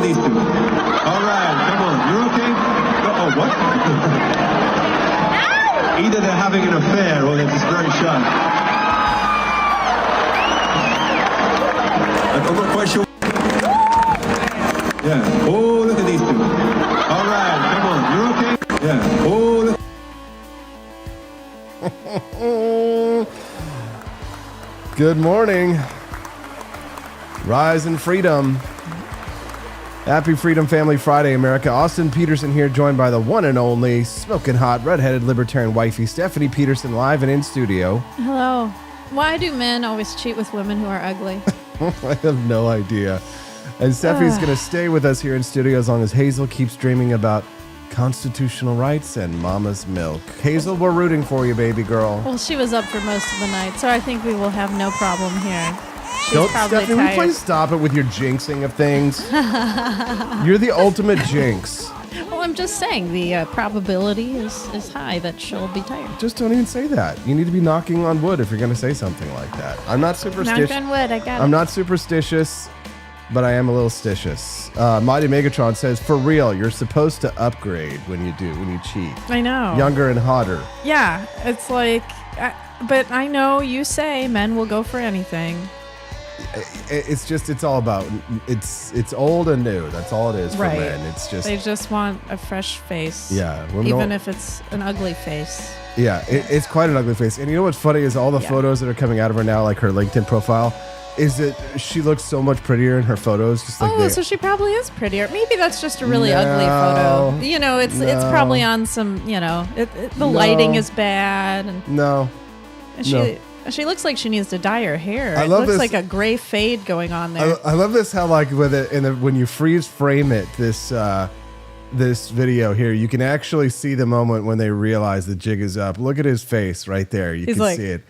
at these two. All right, come on. You're okay? Oh, what? Either they're having an affair or they're just very shy. I'm not quite sure. Yeah. Oh, look at these two. All right, come on. You're okay? Yeah. Oh, look. Good morning. Rise in freedom. Happy Freedom Family Friday, America. Austin Petersen here, joined by the one and only smoking hot, redheaded libertarian wifey, Stephanie Petersen, live and in studio. Hello. Why do men always cheat with women who are ugly? I have no idea. And Stephanie's going to stay with us here in studio as long as Hazel keeps dreaming about constitutional rights and mama's milk. Hazel, we're rooting for you, baby girl. Well, she was up for most of the night, so I think we will have no problem here. She's Don't, probably Stephanie, will you please stop it with your jinxing of things? You're the ultimate jinx. Well, I'm just saying the probability is high that she'll be tired. Just don't even say that. You need to be knocking on wood if you're going to say something like that. I'm not superstitious. Knock on wood, I got it. I'm not superstitious, but I am a little stitious. Mighty Megatron says, for real, you're supposed to upgrade when you cheat. I know. Younger and hotter. Yeah, it's like, but I know you say men will go for anything. It's all about, it's old and new. That's all it is for men. It's just, they just want a fresh face. Yeah. Even if it's an ugly face. Yeah, it's quite an ugly face. And you know what's funny is all the photos that are coming out of her now, like her LinkedIn profile, is that she looks so much prettier in her photos. Just like so she probably is prettier. Maybe that's just a really ugly photo. You know, it's probably on some, the lighting is bad. And she looks like she needs to dye her hair. It looks like a gray fade going on there. I love this how like with it when you freeze frame it, this video here, you can actually see the moment when they realize the jig is up. Look at his face right there. You can see it.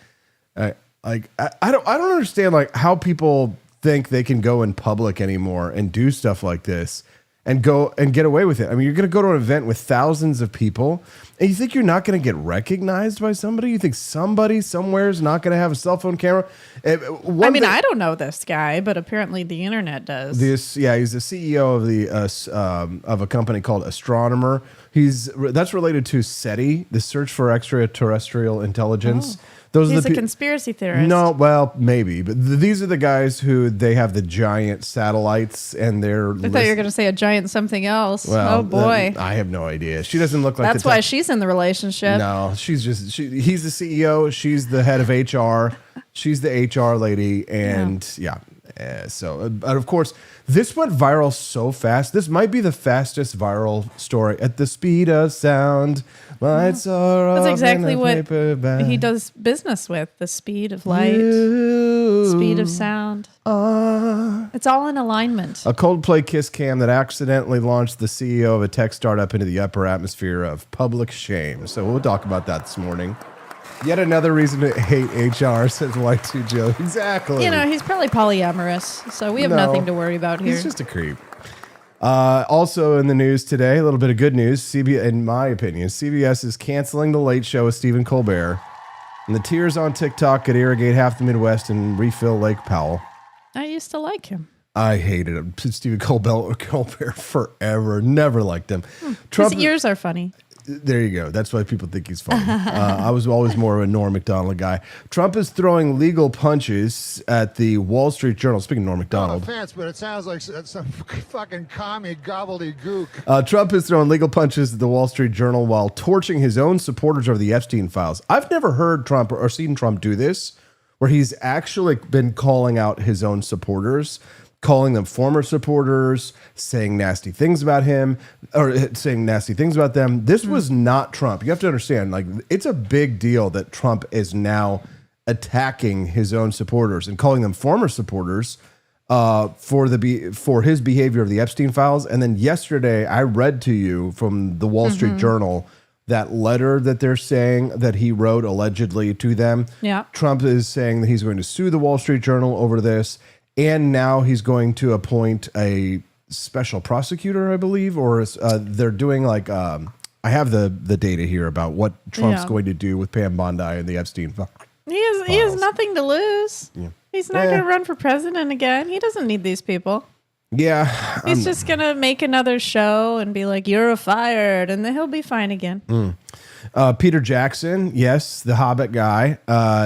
I don't understand like how people think they can go in public anymore and do stuff like this and go and get away with it. I mean, you're going to go to an event with thousands of people and you think you're not going to get recognized by somebody? You think somebody somewhere is not going to have a cell phone camera? I don't know this guy, but apparently the internet does. He's the CEO of a company called Astronomer. That's related to SETI, the Search for Extraterrestrial Intelligence. He's a conspiracy theorist. No, well, maybe. But these are the guys who they have the giant satellites and they're... I thought you were going to say a giant something else. Well, oh, boy. I have no idea. She doesn't look like... That's why she's in the relationship. No, he's the CEO. She's the head of HR. She's the HR lady. And but of course, this went viral so fast. This might be the fastest viral story at the speed of sound. Lights are That's off exactly in a what paper bag. he does business with. The speed of light, speed of sound. It's all in alignment. A Coldplay kiss cam that accidentally launched the CEO of a tech startup into the upper atmosphere of public shame. So we'll talk about that this morning. Yet another reason to hate HR, says Y2 Joe. Exactly. He's probably polyamorous, so we have nothing to worry about here. He's just a creep. Also in the news today, a little bit of good news. In my opinion, CBS is canceling The Late Show with Stephen Colbert. And the tears on TikTok could irrigate half the Midwest and refill Lake Powell. I used to like him. I hated him. Stephen Colbert forever. Never liked him. His ears are funny. There you go. That's why people think he's funny. I was always more of a Norm Macdonald guy. Trump is throwing legal punches at the Wall Street Journal. Speaking of Norm Macdonald. No offense, but it sounds like some fucking commie gobbledygook. Trump is throwing legal punches at the Wall Street Journal while torching his own supporters over the Epstein files. I've never heard Trump or seen Trump do this, where he's actually been calling out his own supporters, calling them former supporters, saying nasty things about him, or saying nasty things about them. This was not Trump. You have to understand, like, it's a big deal that Trump is now attacking his own supporters and calling them former supporters for his behavior of the Epstein files. And then yesterday, I read to you from the Wall Street Journal that letter that they're saying that he wrote allegedly to them. Yeah. Trump is saying that he's going to sue the Wall Street Journal over this. And now he's going to appoint a special prosecutor, I believe, or they're doing like, I have the data here about what Trump's going to do with Pam Bondi and the Epstein files. He has nothing to lose. Yeah. He's not going to run for president again. He doesn't need these people. Yeah. He's just going to make another show and be like, you're fired, and then he'll be fine again. Peter Jackson, yes, the Hobbit guy,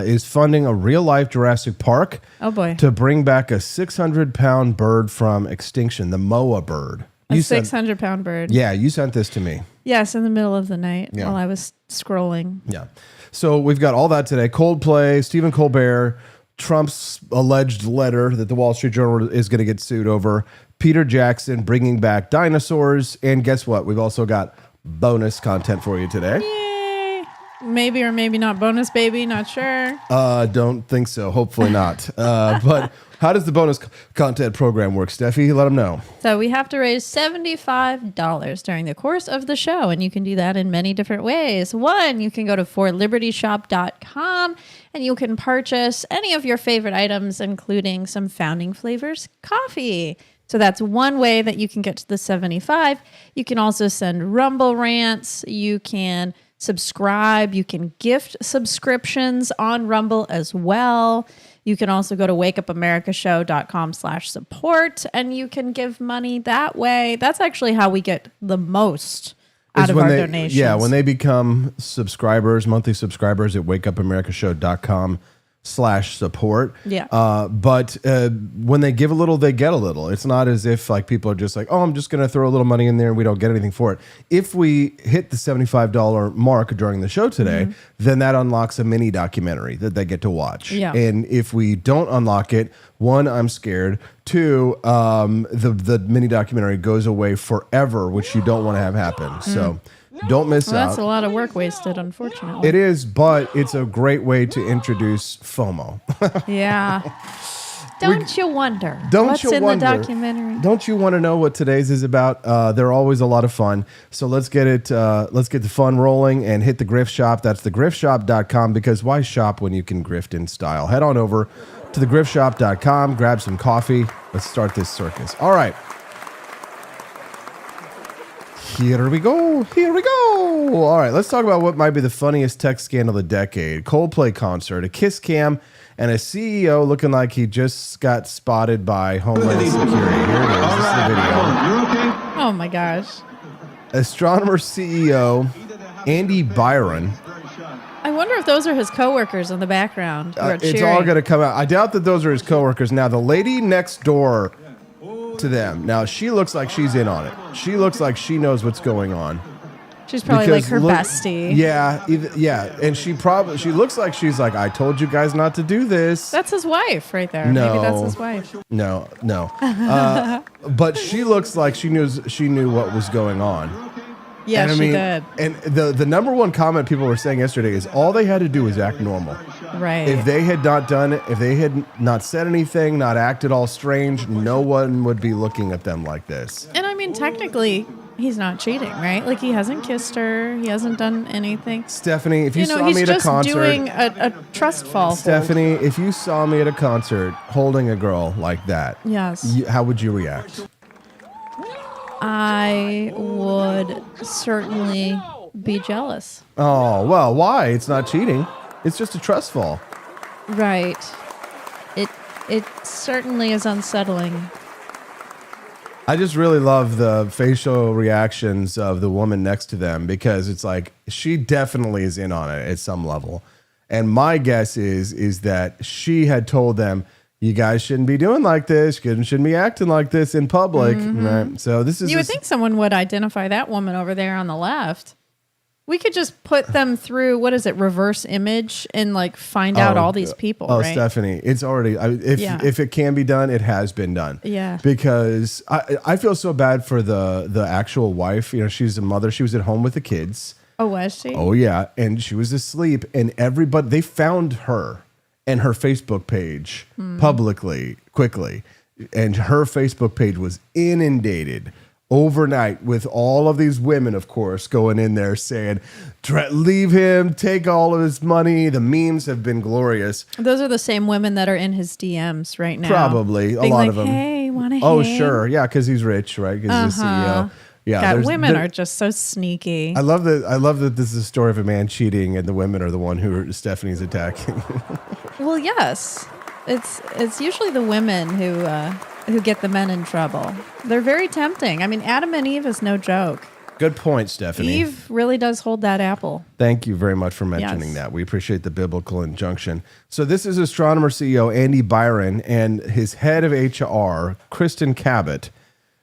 is funding a real-life Jurassic Park. Oh, boy. To bring back a 600-pound bird from extinction, the moa bird. A 600-pound bird. Yeah, you sent this to me. Yes, in the middle of the night while I was scrolling. Yeah. So we've got all that today. Coldplay, Stephen Colbert, Trump's alleged letter that the Wall Street Journal is going to get sued over, Peter Jackson bringing back dinosaurs, and guess what? We've also got bonus content for you today. Yay. Maybe or maybe not bonus, baby. Not sure. Don't think so. Hopefully not. But how does the bonus content program work, Steffi? Let them know. So we have to raise $75 during the course of the show, and you can do that in many different ways. One, you can go to forlibertyshop.com, and you can purchase any of your favorite items, including some Founding Flavors coffee. So that's one way that you can get to the 75. You can also send Rumble Rants. You can subscribe. You can gift subscriptions on Rumble as well. You can also go to wakeupamericashow.com/support, and you can give money that way. That's actually how we get the most out of our donations. Yeah, when they become subscribers, monthly subscribers at wakeupamericashow.com/support. Yeah. But when they give a little, they get a little. It's not as if like people are just like, oh, I'm just going to throw a little money in there and we don't get anything for it. If we hit the $75 mark during the show today, then that unlocks a mini documentary that they get to watch. Yeah. And if we don't unlock it, one, I'm scared. Two, the mini documentary goes away forever, which you don't want to have happen. So don't miss out. That's a lot of work wasted, unfortunately. It is, but it's a great way to introduce FOMO. Yeah. Don't you wonder What's in the documentary? Don't you want to know what today's is about? They're always a lot of fun. So let's get it. Let's get the fun rolling and hit the Grift Shop. That's thegriftshop.com, because why shop when you can grift in style? Head on over to thegriftshop.com, grab some coffee. Let's start this circus. All right. Here we go. Here we go. All right, let's talk about what might be the funniest tech scandal of the decade. Coldplay concert, a kiss cam, and a CEO looking like he just got spotted by Homeland Security. Here it is. All This is right, the video. you okay? Oh, my gosh. Astronomer CEO Andy Byron. I wonder if those are his coworkers in the background who are cheering. It's all going to come out. I doubt that those are his coworkers. Now, the lady next door to them, now she looks like she's in on it. She looks like she knows what's going on. She's probably like her bestie. Yeah, and she looks like she's like, I told you guys not to do this. That's his wife right there. No. Maybe that's his wife. No. But she looks like she knew what was going on. Yeah, and she did. And the number one comment people were saying yesterday is all they had to do was act normal. Right. If they had not done it, if they had not said anything, not acted all strange, no one would be looking at them like this. And I mean, technically, he's not cheating, right? Like, he hasn't kissed her. He hasn't done anything. Stephanie, if you saw me at a concert... he's just doing a trust fall. Stephanie, if you saw me at a concert holding a girl like that, yes, how would you react? I would certainly be jealous. Oh, well, why? It's not cheating. It's just a trust fall. Right. It certainly is unsettling. I just really love the facial reactions of the woman next to them, because it's like she definitely is in on it at some level. And my guess is that she had told them, you guys shouldn't be doing like this. You shouldn't be acting like this in public. Right? So this is... You would think someone would identify that woman over there on the left. We could just put them through, what is it, reverse image, and like find out all these people, right? Stephanie, it's already... If it can be done, it has been done. Yeah. Because I feel so bad for the actual wife. You know, she's a mother. She was at home with the kids. Oh, was she? Oh, yeah. And she was asleep. And everybody... They found her and her Facebook page publicly, quickly. And her Facebook page was inundated overnight with all of these women, of course, going in there saying, leave him, take all of his money. The memes have been glorious. Those are the same women that are in his DMs right now. Probably. A lot of them. Hey, want to Oh, sure. Yeah, because he's rich, right? Because he's a CEO. Yeah, God, women are just so sneaky. I love that this is a story of a man cheating and the women are the one who Stephanie's attacking. Well, yes. It's usually the women who who get the men in trouble. They're very tempting. I mean, Adam and Eve is no joke. Good point, Stephanie. Eve really does hold that apple. Thank you very much for mentioning that. We appreciate the biblical injunction. So this is Astronomer CEO Andy Byron and his head of HR, Kristin Cabot.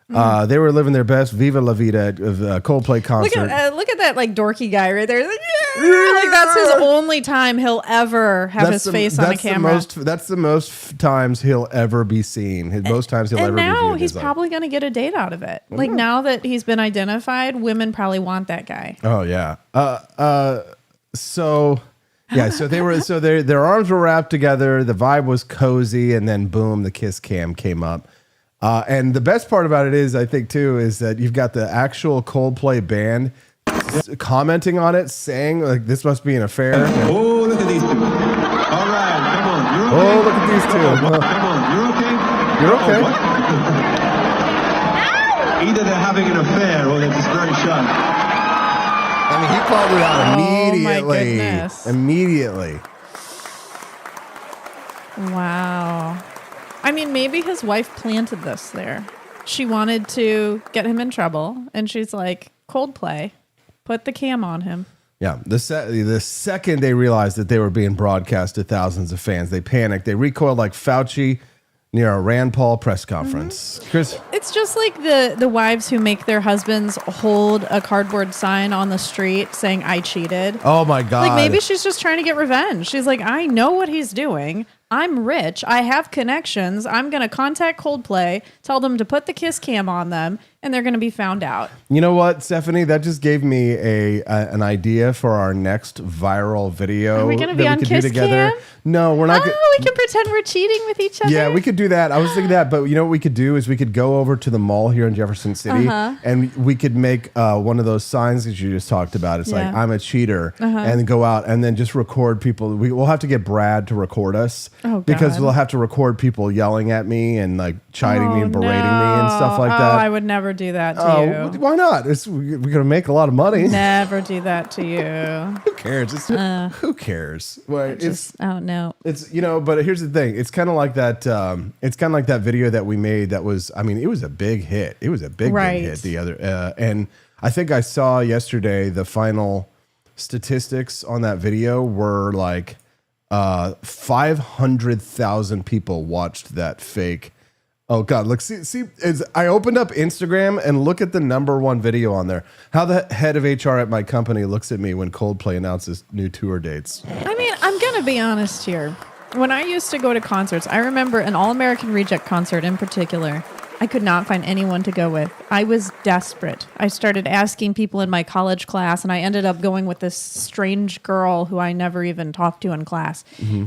They were living their best Viva La Vida of Coldplay concert. Look at that like dorky guy right there. Like, like that's his only time he'll ever have his face on a camera. That's the most times he'll ever be seen. Most times he'll ever be viewed. And now he's probably going to get a date out of it. Like now that he's been identified, women probably want that guy. Oh yeah. So they were their arms were wrapped together. The vibe was cozy, and then boom, the kiss cam came up. And the best part about it is, I think, too, is that you've got the actual Coldplay band commenting on it, saying, like, this must be an affair. Oh, look at these two. All right, come on. You're okay? Oh, look at these two. Come on, you're okay? You're okay. Either they're having an affair or they're just very shy. I mean, he called it out immediately. Oh, my goodness. Immediately. Wow. I mean, maybe his wife planted this there. She wanted to get him in trouble, and she's like, Coldplay, put the cam on him. Yeah, the second they realized that they were being broadcast to thousands of fans, they panicked. They recoiled like Fauci near a Rand Paul press conference. Chris? It's just like the wives who make their husbands hold a cardboard sign on the street saying, I cheated. Oh, my God. Like, maybe she's just trying to get revenge. She's like, I know what he's doing. I'm rich. I have connections. I'm going to contact Coldplay, tell them to put the kiss cam on them, and they're going to be found out. You know what, Stephanie? That just gave me an idea for our next viral video. Are we going to be on Kiss Cam? No, we're not. Oh, we can pretend we're cheating with each other. Yeah, we could do that. I was thinking that, but you know what we could do is we could go over to the mall here in Jefferson City, and we could make one of those signs that you just talked about. It's like, I'm a cheater, and go out and then just record people. We'll have to get Brad to record us. Oh, because we'll have to record people yelling at me and like chiding me and berating me and stuff like that. I would never do that to you. Why not? We're going to make a lot of money. Never do that to you. Who cares? Who cares? Well, no. It's, but here's the thing. It's kind of like that. It's kind of like that video that we made that was, I mean, it was a big hit. It was a big hit. The other, and I think I saw yesterday the final statistics on that video were like, 500,000 people watched that fake. Oh God, look, see, I opened up Instagram and look at the #1 video on there. How the head of HR at my company looks at me when Coldplay announces new tour dates. I mean, I'm going to be honest here. When I used to go to concerts, I remember an All-American Reject concert in particular. I could not find anyone to go with. I was desperate. I started asking people in my college class, and I ended up going with this strange girl who I never even talked to in class. Mm-hmm.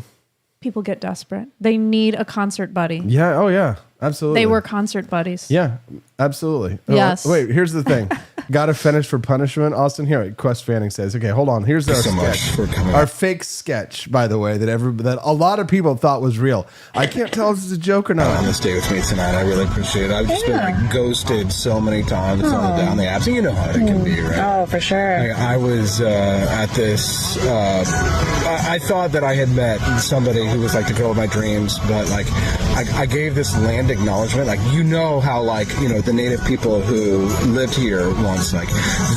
People get desperate. They need a concert buddy. Yeah. Oh, yeah. Absolutely. They were concert buddies. Yeah, absolutely. Yes. Oh, wait, here's the thing. Got to finish for punishment, Austin? Here, Quest Fanning says, okay, hold on. Here's our sketch. Our fake sketch, by the way, that a lot of people thought was real. I can't tell if it's a joke or not. On to stay with me tonight. I really appreciate it. I've just been like ghosted so many times down the apps. And you know how it can be, right? Oh, for sure. I was at this, I thought that I had met somebody who was like the girl of my dreams, but like I gave this land acknowledgement. Like, how like, the native people who lived here once, like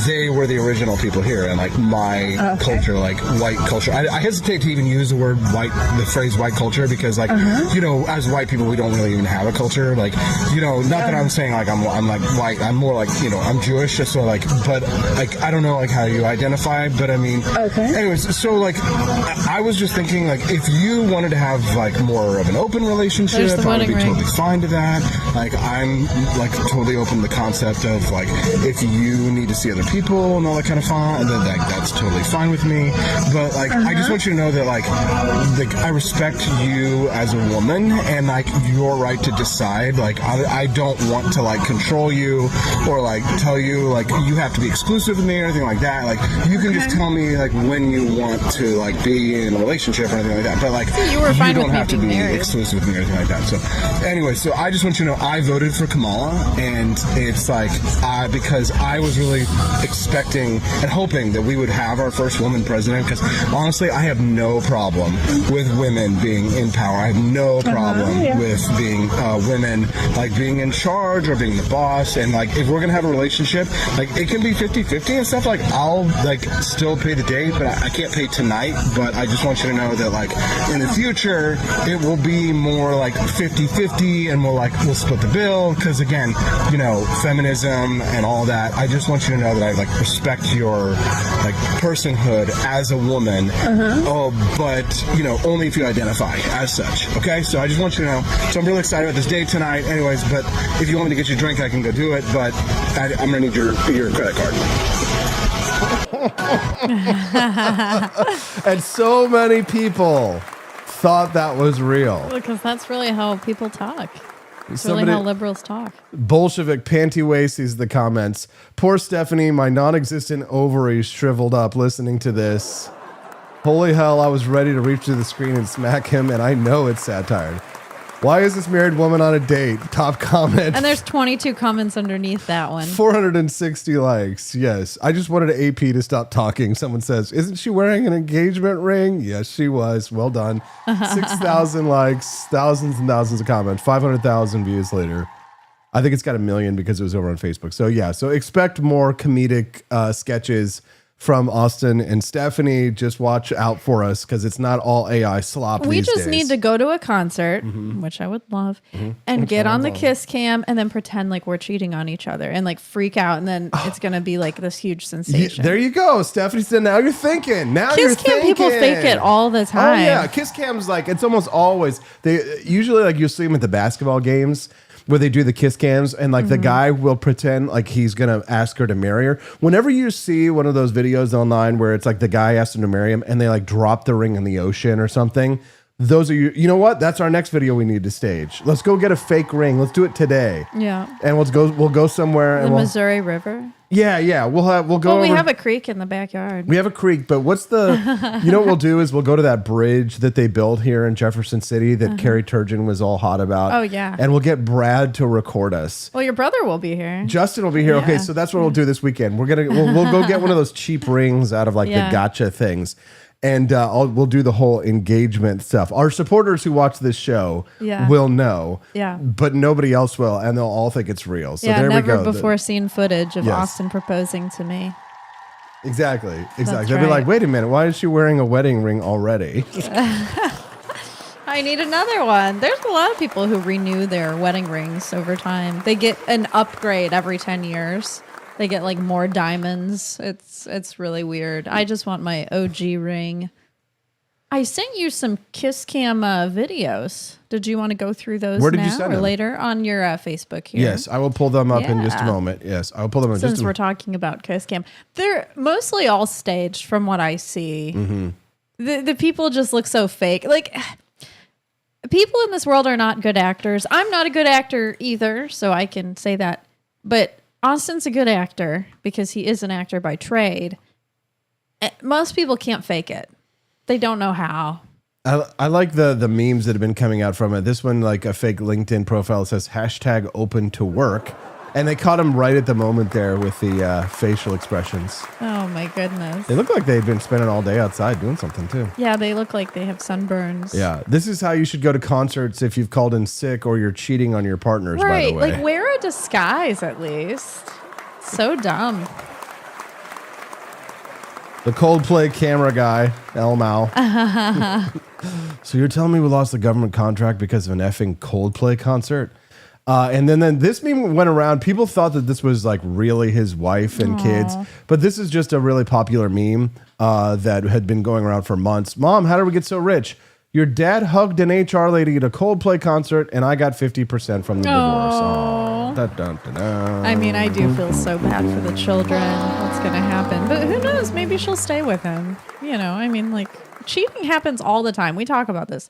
they were the original people here, and like my culture, like white culture. I hesitate to even use the phrase white culture because like, as white people, we don't really even have a culture. Like, not that I'm saying like I'm like white. I'm more like, I'm Jewish. So like, but like, I don't know like how you identify, but I mean, anyways, so like, I was just thinking like, if you wanted to have like more of an open relationship, I would be totally fine to that. Like, I'm like totally open to the concept of like, if you need to see other people and all that kind of fun, then that's totally fine with me. But like, I just want you to know that like I respect you as a woman and like your right to decide. Like, I don't want to like control you or like tell you like you have to be exclusive with me or anything like that. Like, you can just tell me like when you want to like be in a relationship or anything like that. But like, you don't have to be exclusive with me or anything like that. So anyway, so I just want you to know I voted for Kamala, and it's like, because I was really expecting and hoping that we would have our first woman president, because honestly, I have no problem with women being in power. I have no problem with being women, like, being in charge or being the boss, and, like, if we're gonna have a relationship, like, it can be 50-50 and stuff. Like, I'll, like, still pay the date, but I can't pay tonight. But I just want you to know that, like, in the future, it will be more like 50-50, and we'll split the bill, because, again, you know, feminism and all that. I just want you to know that I, like, respect your, like, personhood as a woman, but, you know, only if you identify as such, okay? So I just want you to know. So I'm really excited about this date tonight. Anyways, but if you want me to get you a drink, I can go do it, but I'm gonna need your credit card. And so many people thought that was real. Because that's really how people talk. It's really how liberals talk. Bolshevik panty waist is the comments. Poor Stephanie, my non-existent ovaries shriveled up listening to this. Holy hell, I was ready to reach to the screen and smack him, and I know it's satire. Why is this married woman on a date? Top comment. And there's 22 comments underneath that one. 460 likes. Yes. I just wanted AP to stop talking. Someone says, isn't she wearing an engagement ring? Yes, she was. Well done. 6,000 likes, thousands and thousands of comments, 500,000 views later. I think it's got 1 million because it was over on Facebook. So yeah, so expect more comedic sketches from Austin and Stephanie. Just watch out for us, because it's not all AI slop. We these just days. need to go to a concert, which I would love, and get on the kiss cam and then pretend like we're cheating on each other and like freak out, and then it's gonna be like this huge sensation. There you go, Stephanie said. Now you're thinking. Kiss cam people fake it all the time. Oh yeah, kiss cam's like, it's almost always, they usually, like, you'll see them at the basketball games where they do the kiss cams, and like the guy will pretend like he's gonna ask her to marry her. Whenever you see one of those videos online where it's like the guy asks her to marry him and they like drop the ring in the ocean or something, those are you know what? That's our next video we need to stage. Let's go get a fake ring. Let's do it today. Yeah. And we'll go somewhere. The Missouri River. Yeah. We'll go. Well, we have a creek in the backyard. We have a creek, but what's the, you know what we'll do is we'll go to that bridge that they built here in Jefferson City that Carrie Turgeon was all hot about. Oh, yeah. And we'll get Brad to record us. Well, your brother will be here. Justin will be here. Yeah. Okay, so that's what we'll do this weekend. We'll go get one of those cheap rings out of like the gotcha things. And we'll do the whole engagement stuff. Our supporters who watch this show will know, but nobody else will, and they'll all think it's real. So there we go. Never before seen footage of Austin proposing to me. Exactly. They'll be like, wait a minute, why is she wearing a wedding ring already? I need another one. There's a lot of people who renew their wedding rings over time. They get an upgrade every 10 years. They get like more diamonds. It's really weird. I just want my OG ring. I sent you some kiss cam videos. Did you want to go through those Where did now you send or them? later on your Facebook here? Yes, I will pull them up in just a moment. Yes, I will pull them up. Since we're talking about kiss cam, they're mostly all staged from what I see. The people just look so fake. Like, people in this world are not good actors. I'm not a good actor either, so I can say that. But Austin's a good actor because he is an actor by trade. Most people can't fake it. They don't know how. I like the memes that have been coming out from it. This one, like a fake LinkedIn profile, says hashtag open to work. And they caught him right at the moment there with the facial expressions. Oh my goodness. They look like they'd been spending all day outside doing something too. Yeah, they look like they have sunburns. Yeah, this is how you should go to concerts if you've called in sick or you're cheating on your partners, by the way. Like wear a disguise at least. So dumb. The Coldplay camera guy, Elmau. So you're telling me we lost the government contract because of an effing Coldplay concert? And then this meme went around. People thought that this was like really his wife and kids, but this is just a really popular meme that had been going around for months. Mom, how did we get so rich? Your dad hugged an HR lady at a Coldplay concert, and I got 50% from the divorce. Oh. Dun, dun, dun, dun. I mean, I do feel so bad for the children. What's going to happen? But who knows? Maybe she'll stay with him. You know, I mean, like, cheating happens all the time. We talk about this.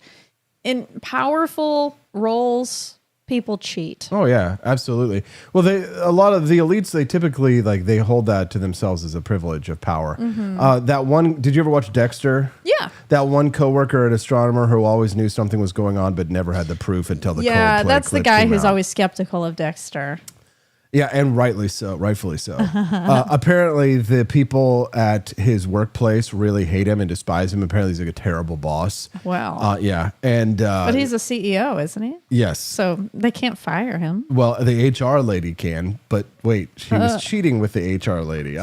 In powerful roles, People cheat. Oh yeah, absolutely. Well, a lot of the elites, they typically they hold that to themselves as a privilege of power. That one, did you ever watch Dexter? Yeah. That one coworker at Astronomer who always knew something was going on but never had the proof until the Coldplay that's the clip guy came who's out. always skeptical of Dexter. Yeah, and rightfully so. Apparently, the people at his workplace really hate him and despise him. Apparently, he's like a terrible boss. Wow. Yeah, and but he's a CEO, isn't he? Yes. So they can't fire him. Well, the HR lady can, but wait, she was cheating with the HR lady.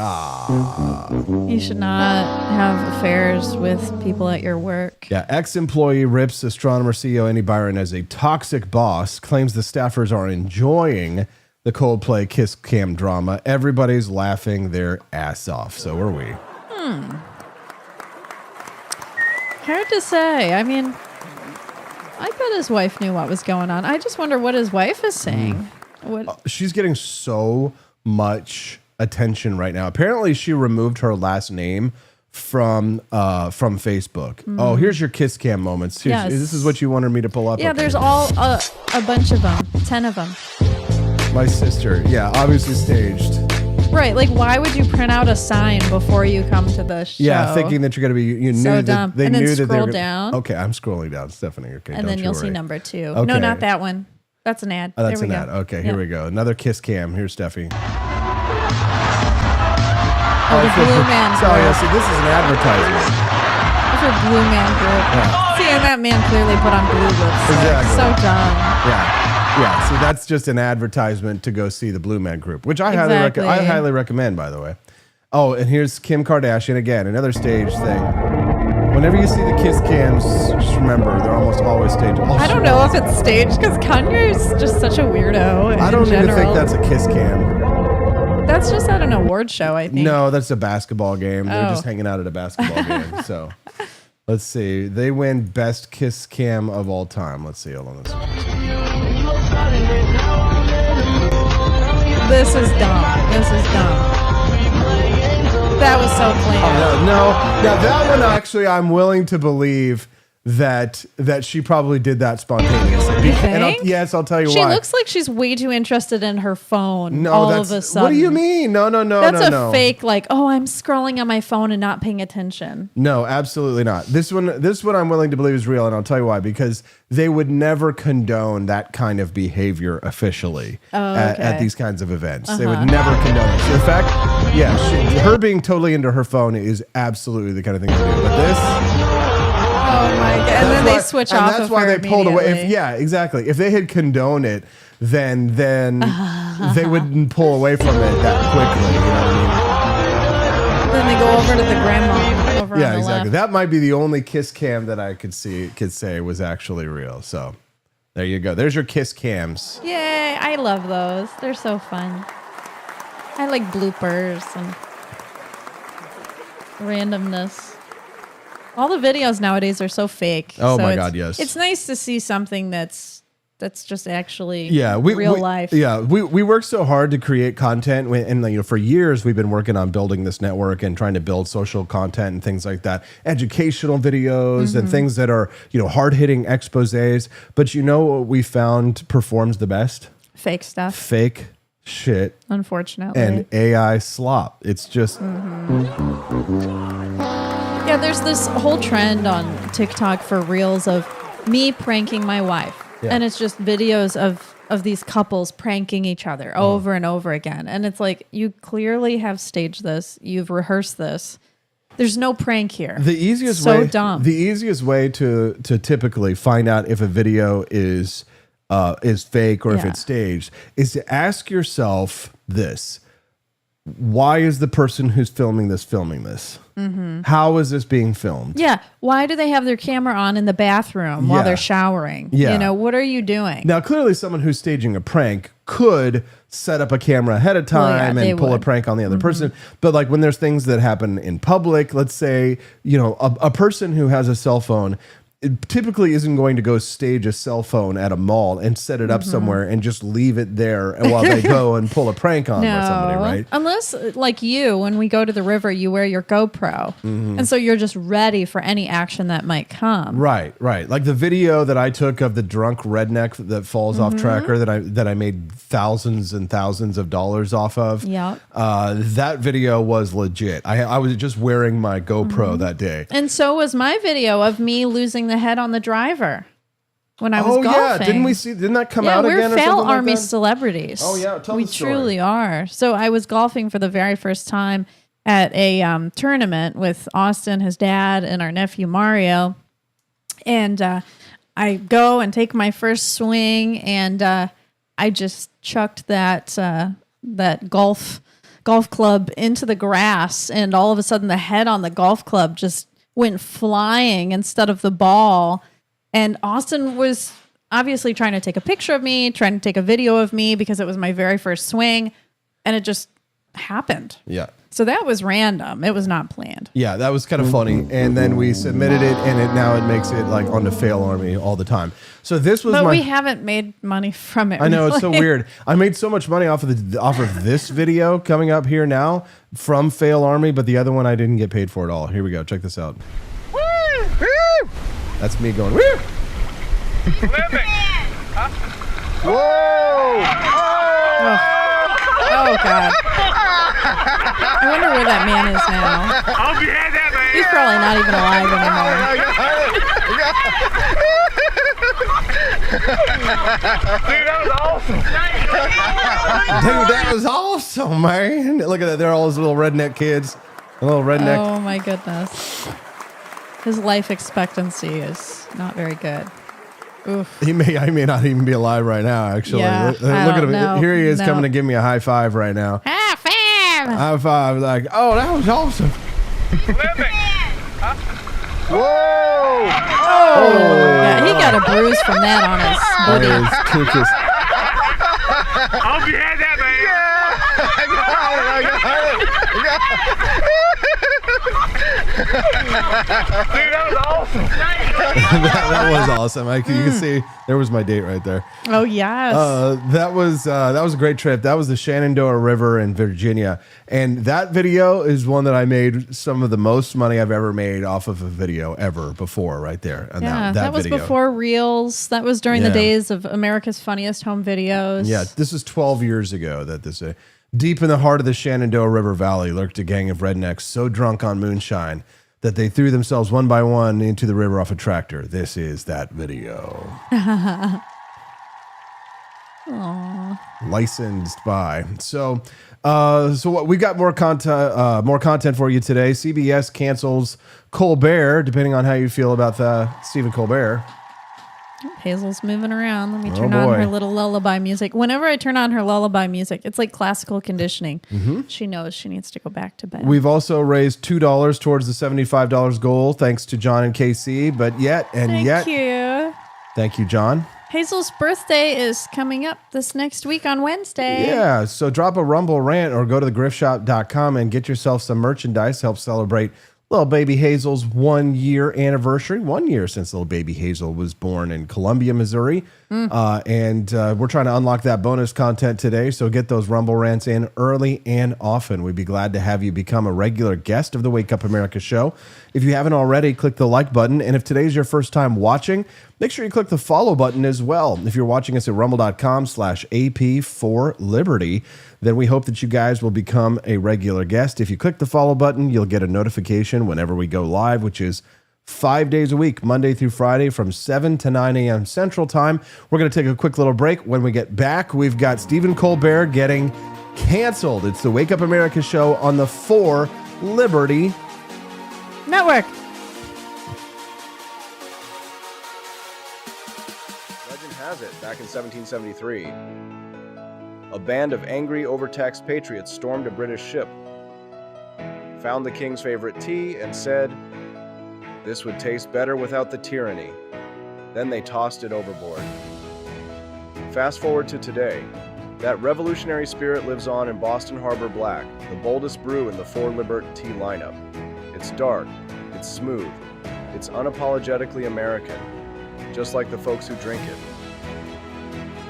You should not have affairs with people at your work. Yeah, ex-employee rips Astronomer CEO Andy Byron as a toxic boss, claims the staffers are enjoying the Coldplay kiss cam drama. Everybody's laughing their ass off. So are we. Hard to say. I mean, I bet his wife knew what was going on. I just wonder what his wife is saying. She's getting so much attention right now. Apparently, she removed her last name from Facebook. Oh, here's your kiss cam moments. This is what you wanted me to pull up. Yeah, Okay. there's all a bunch of them, 10 of them. My sister, yeah, obviously staged. Right, like why would you print out a sign before you come to the show? Yeah, thinking that you're going to be, you So knew dumb. that they And then knew that they scroll were down. Okay, I'm scrolling down, Stephanie. Okay, And don't then you you'll worry. see number 2. Okay. No, not that one. That's an ad. Oh, that's there we an ad. go. Okay, Yeah. here we go. Another kiss cam. Here's Steffi. Oh, the Blue Man So yeah, Group. see, this is an advertisement. That's a Blue Man Group. See, and that man clearly put on blue lipstick. Exactly. So dumb. Yeah. See, that's just an advertisement to go see the Blue Man Group, which I Exactly. highly recommend, by the way. Oh, and here's Kim Kardashian again, another stage thing. Whenever you see the kiss cams, just remember they're almost always staged. Oh, I don't know if it's staged because Kanye's just such a weirdo. I don't in even general. think that's a kiss cam. That's just at an award show, I think. No, that's a basketball game. They're Oh. just hanging out at a basketball game. So let's see. They win best kiss cam of all time. Let's see. Hold on. This is dumb. This is dumb. That was so planned. No. Now that one actually, I'm willing to believe that she probably did that spontaneously. You think? Yes, I'll tell you She why. looks like she's way too interested in her phone No, all that's of a sudden. what do you mean? No. That's no. a fake, like, oh, I'm scrolling on my phone and not paying attention. No, absolutely not. This one I'm willing to believe is real, and I'll tell you why. Because they would never condone that kind of behavior officially at these kinds of events. They would never condone it. So the fact, her being totally into her phone is absolutely the kind of thing to do. But this. Oh my god! And then they switch off. And that's why they pulled away. Exactly. If they had condoned it, then they wouldn't pull away from it that quickly. You know what I mean? Then they go over to the grandma over on the Exactly. left. That might be the only kiss cam that I could say was actually real. So there you go. There's your kiss cams. Yay! I love those. They're so fun. I like bloopers and randomness. All the videos nowadays are so fake. Oh my God, yes. It's nice to see something that's just actually real life. Yeah, we work so hard to create content, and for years we've been working on building this network and trying to build social content and things like that, educational videos and things that are hard hitting exposés. But what we found performs the best? Fake stuff. Fake shit. Unfortunately. And AI slop. It's just. Yeah, there's this whole trend on TikTok for reels of me pranking my wife. Yeah. And it's just videos of these couples pranking each other over and over again. And it's like, you clearly have staged this. You've rehearsed this. There's no prank here. The easiest way to typically find out if a video is fake or if it's staged is to ask yourself this. Why is the person who's filming this? Mm-hmm. How is this being filmed? Yeah. Why do they have their camera on in the bathroom while they're showering? Yeah. What are you doing? Now, clearly someone who's staging a prank could set up a camera ahead of time and pull a prank on the other person. But like when there's things that happen in public, let's say, a person who has a cell phone typically isn't going to go stage a cell phone at a mall and set it up somewhere and just leave it there while they go and pull a prank on somebody, right? Unless, like you, when we go to the river, you wear your GoPro. And so you're just ready for any action that might come. Right. Like the video that I took of the drunk redneck that falls off tracker that I made thousands and thousands of dollars off of. Yeah. That video was legit. I was just wearing my GoPro that day. And so was my video of me losing the head on the driver when I was golfing. Yeah, didn't that come out again? Yeah, we're fail army celebrities. Oh yeah, tell we the story. Truly are. So I was golfing for the very first time at a tournament with Austin, his dad, and our nephew Mario. And I go and take my first swing, and I just chucked that golf club into the grass, and all of a sudden the head on the golf club just went flying instead of the ball. And Austin was obviously trying to take a picture of me, trying to take a video of me because it was my very first swing, and it just happened. Yeah. So that was random. It was not planned. Yeah, that was kind of funny. And then we submitted it, and now it makes it like onto Fail Army all the time. So this was we haven't made money from it. I know, really. it's so weird. I made so much money off of this video coming up here now from Fail Army, but the other one I didn't get paid for at all. Here we go. Check this out. Woo! Woo! That's me going, woo! Whoa! Oh, God. I wonder where that man is now. I'll be at that man. He's probably not even alive anymore. Dude, Dude, that was awesome. that was awesome, man. Look at that. They're all those little redneck kids. Little redneck. Oh, my goodness. His life expectancy is not very good. Oof. I may not even be alive right now, actually. Yeah, Look at him. know. Here he is No. coming to give me a high five right now. High five! High five. Like, oh, that was awesome. Whoa! Yeah, he got a bruise from that on his booty. I'll be at that man. Dude, that was awesome. That was awesome. You can see there was my date right there. Oh, yes. That was a great trip. That was the Shenandoah River in Virginia, and that video is one that I made some of the most money I've ever made off of a video ever before. Right there, and that was video. before Reels. That was during the days of America's Funniest Home Videos. Yeah, this is 12 years ago that this. Deep in the heart of the Shenandoah River Valley lurked a gang of rednecks so drunk on moonshine that they threw themselves one by one into the river off a tractor. This is that video. Licensed by. So what we got more content for you today. CBS cancels Colbert, depending on how you feel about Stephen Colbert. Hazel's moving around. Let me turn on her little lullaby music. Whenever I turn on her lullaby music, it's like classical conditioning. Mm-hmm. She knows she needs to go back to bed. We've also raised $2 towards the $75 goal, thanks to John and KC. But Thank you. Thank you, John. Hazel's birthday is coming up this next week on Wednesday. Yeah, so drop a Rumble Rant or go to thegriftshop.com and get yourself some merchandise. Help celebrate little baby Hazel's 1 year anniversary. 1 year since little baby Hazel was born in Columbia, Missouri. And we're trying to unlock that bonus content today. So get those Rumble Rants in early and often. We'd be glad to have you become a regular guest of the Wake Up America show. If you haven't already, click the like button. And if today's your first time watching, make sure you click the follow button as well. If you're watching us at rumble.com/AP4Liberty, then we hope that you guys will become a regular guest. If you click the follow button, you'll get a notification whenever we go live, which is 5 days a week, Monday through Friday from 7 to 9 a.m. Central Time. We're going to take a quick little break. When we get back, we've got Stephen Colbert getting canceled. It's the Wake Up America show on the 4 Liberty Network. Legend has it, back in 1773, a band of angry, overtaxed patriots stormed a British ship, found the king's favorite tea, and said, "This would taste better without the tyranny." Then they tossed it overboard. Fast forward to today. That revolutionary spirit lives on in Boston Harbor Black, the boldest brew in the 4 Libert tea lineup. It's dark, it's smooth, It's unapologetically American, just like the folks who drink it.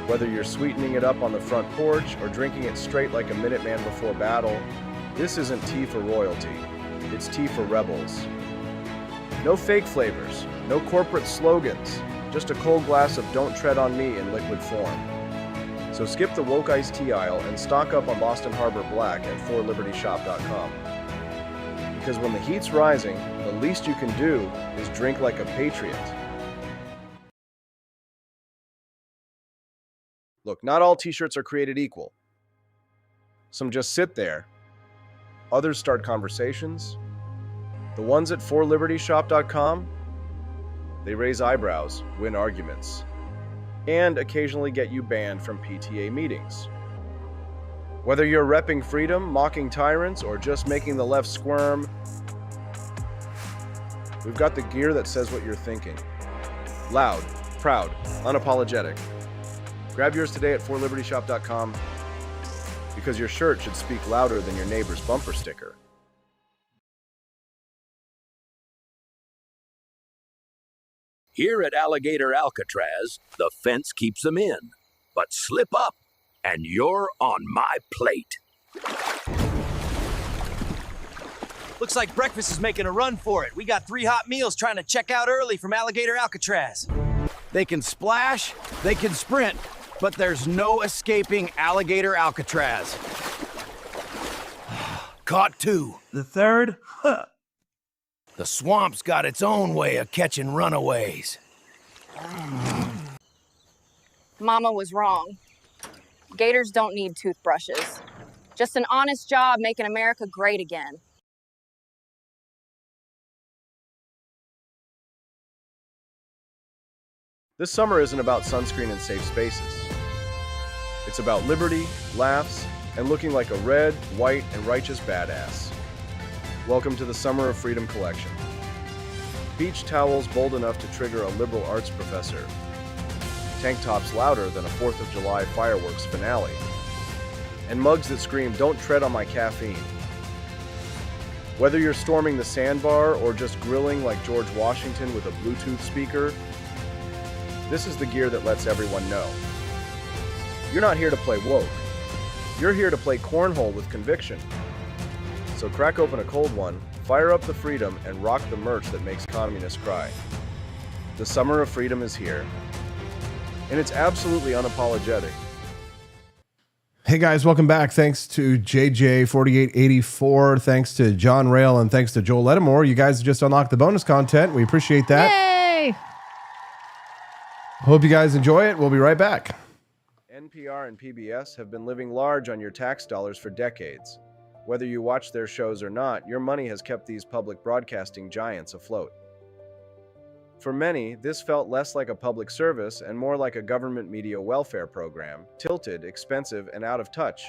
Whether you're sweetening it up on the front porch or drinking it straight like a Minuteman before battle, this isn't tea for royalty. It's tea for rebels. No fake flavors, no corporate slogans, just a cold glass of Don't Tread on Me in liquid form. So skip the woke iced tea aisle and stock up on Boston Harbor Black at 4libertyshop.com. Because when the heat's rising, the least you can do is drink like a patriot. Look, not all t-shirts are created equal. Some just sit there. Others start conversations. The ones at 4libertyshop.com, they raise eyebrows, win arguments, and occasionally get you banned from PTA meetings. Whether you're repping freedom, mocking tyrants, or just making the left squirm, we've got the gear that says what you're thinking. Loud, proud, unapologetic. Grab yours today at 4libertyshop.com because your shirt should speak louder than your neighbor's bumper sticker. Here at Alligator Alcatraz, the fence keeps them in. But slip up, and you're on my plate. Looks like breakfast is making a run for it. We got 3 hot meals trying to check out early from Alligator Alcatraz. They can splash, they can sprint, but there's no escaping Alligator Alcatraz. Caught 2. The third? Huh. The swamp's got its own way of catching runaways. Mama was wrong. Gators don't need toothbrushes. Just an honest job making America great again. This summer isn't about sunscreen and safe spaces. It's about liberty, laughs, and looking like a red, white, and righteous badass. Welcome to the Summer of Freedom collection. Beach towels bold enough to trigger a liberal arts professor. Tank tops louder than a 4th of July fireworks finale. And mugs that scream, "Don't tread on my caffeine." Whether you're storming the sandbar or just grilling like George Washington with a Bluetooth speaker, this is the gear that lets everyone know. You're not here to play woke. You're here to play cornhole with conviction. So crack open a cold one, fire up the freedom, and rock the merch that makes communists cry. The Summer of Freedom is here, and it's absolutely unapologetic. Hey guys, welcome back. Thanks to JJ4884, thanks to John Rail, and thanks to Joel Lettimore. You guys just unlocked the bonus content. We appreciate that. Yay! Hope you guys enjoy it. We'll be right back. NPR and PBS have been living large on your tax dollars for decades. Whether you watch their shows or not, your money has kept these public broadcasting giants afloat. For many, this felt less like a public service and more like a government media welfare program, tilted, expensive, and out of touch.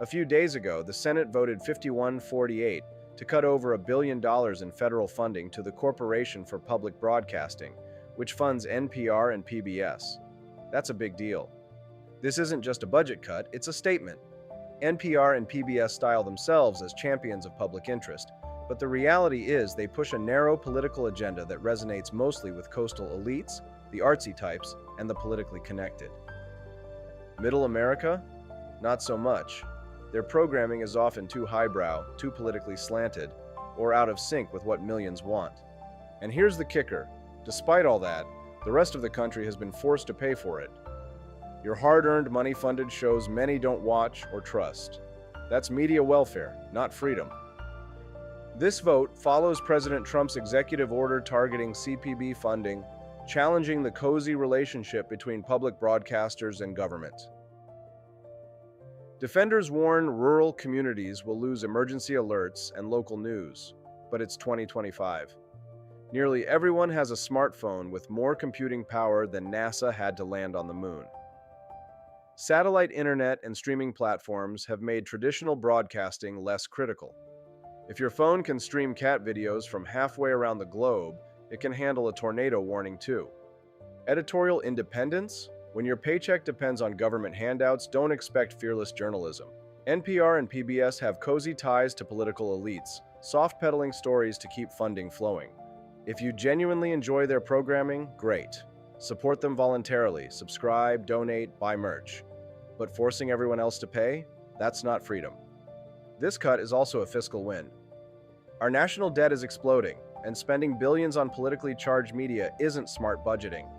A few days ago, the Senate voted 51-48 to cut over $1 billion in federal funding to the Corporation for Public Broadcasting, which funds NPR and PBS. That's a big deal. This isn't just a budget cut, it's a statement. NPR and PBS style themselves as champions of public interest, but the reality is they push a narrow political agenda that resonates mostly with coastal elites, the artsy types, and the politically connected. Middle America? Not so much. Their programming is often too highbrow, too politically slanted, or out of sync with what millions want. And here's the kicker. Despite all that, the rest of the country has been forced to pay for it. Your hard-earned, money-funded shows many don't watch or trust. That's media welfare, not freedom. This vote follows President Trump's executive order targeting CPB funding, challenging the cozy relationship between public broadcasters and government. Defenders warn rural communities will lose emergency alerts and local news, but it's 2025. Nearly everyone has a smartphone with more computing power than NASA had to land on the moon. Satellite internet and streaming platforms have made traditional broadcasting less critical. If your phone can stream cat videos from halfway around the globe, it can handle a tornado warning too. Editorial independence? When your paycheck depends on government handouts, don't expect fearless journalism. NPR and PBS have cozy ties to political elites, soft-pedaling stories to keep funding flowing. If you genuinely enjoy their programming, great. Support them voluntarily, subscribe, donate, buy merch. But forcing everyone else to pay? That's not freedom. This cut is also a fiscal win. Our national debt is exploding, and spending billions on politically charged media isn't smart budgeting.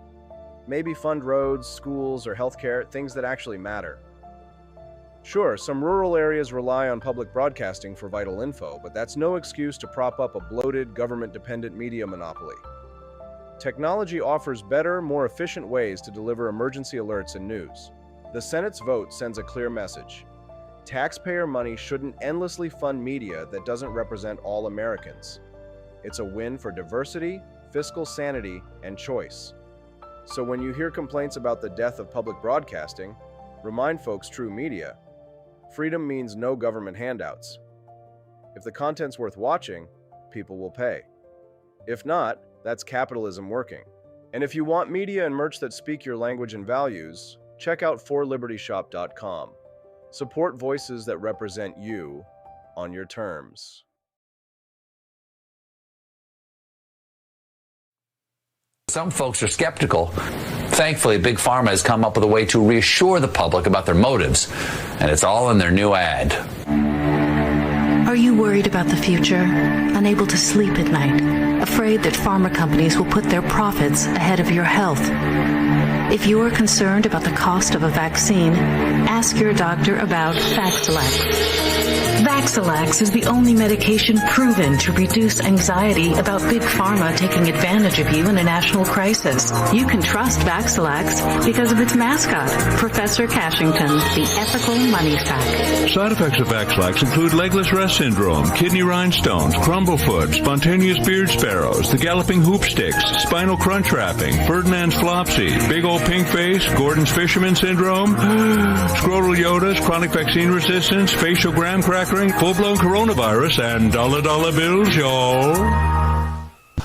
Maybe fund roads, schools, or healthcare, things that actually matter. Sure, some rural areas rely on public broadcasting for vital info, but that's no excuse to prop up a bloated, government-dependent media monopoly. Technology offers better, more efficient ways to deliver emergency alerts and news. The Senate's vote sends a clear message. Taxpayer money shouldn't endlessly fund media that doesn't represent all Americans. It's a win for diversity, fiscal sanity, and choice. So when you hear complaints about the death of public broadcasting, remind folks true media. Freedom means no government handouts. If the content's worth watching, people will pay. If not, that's capitalism working. And if you want media and merch that speak your language and values, check out forlibertyshop.com. Support voices that represent you on your terms. Some folks are skeptical. Thankfully, Big Pharma has come up with a way to reassure the public about their motives, and it's all in their new ad. Are you worried about the future? Unable to sleep at night? Afraid that pharma companies will put their profits ahead of your health? If you are concerned about the cost of a vaccine, ask your doctor about Vaxilax. Vaxilax is the only medication proven to reduce anxiety about Big Pharma taking advantage of you in a national crisis. You can trust Vaxilax because of its mascot, Professor Cashington, the ethical money sack. Side effects of Vaxilax include legless rest syndrome, kidney rhinestones, crumblefoot, spontaneous beard sparrows, the galloping hoop sticks, spinal crunch wrapping, Ferdinand's flopsy, big old pink face, Gordon's fisherman syndrome, scrotal yodas, chronic vaccine resistance, facial graham crackering, full-blown coronavirus, and dollar bills, y'all.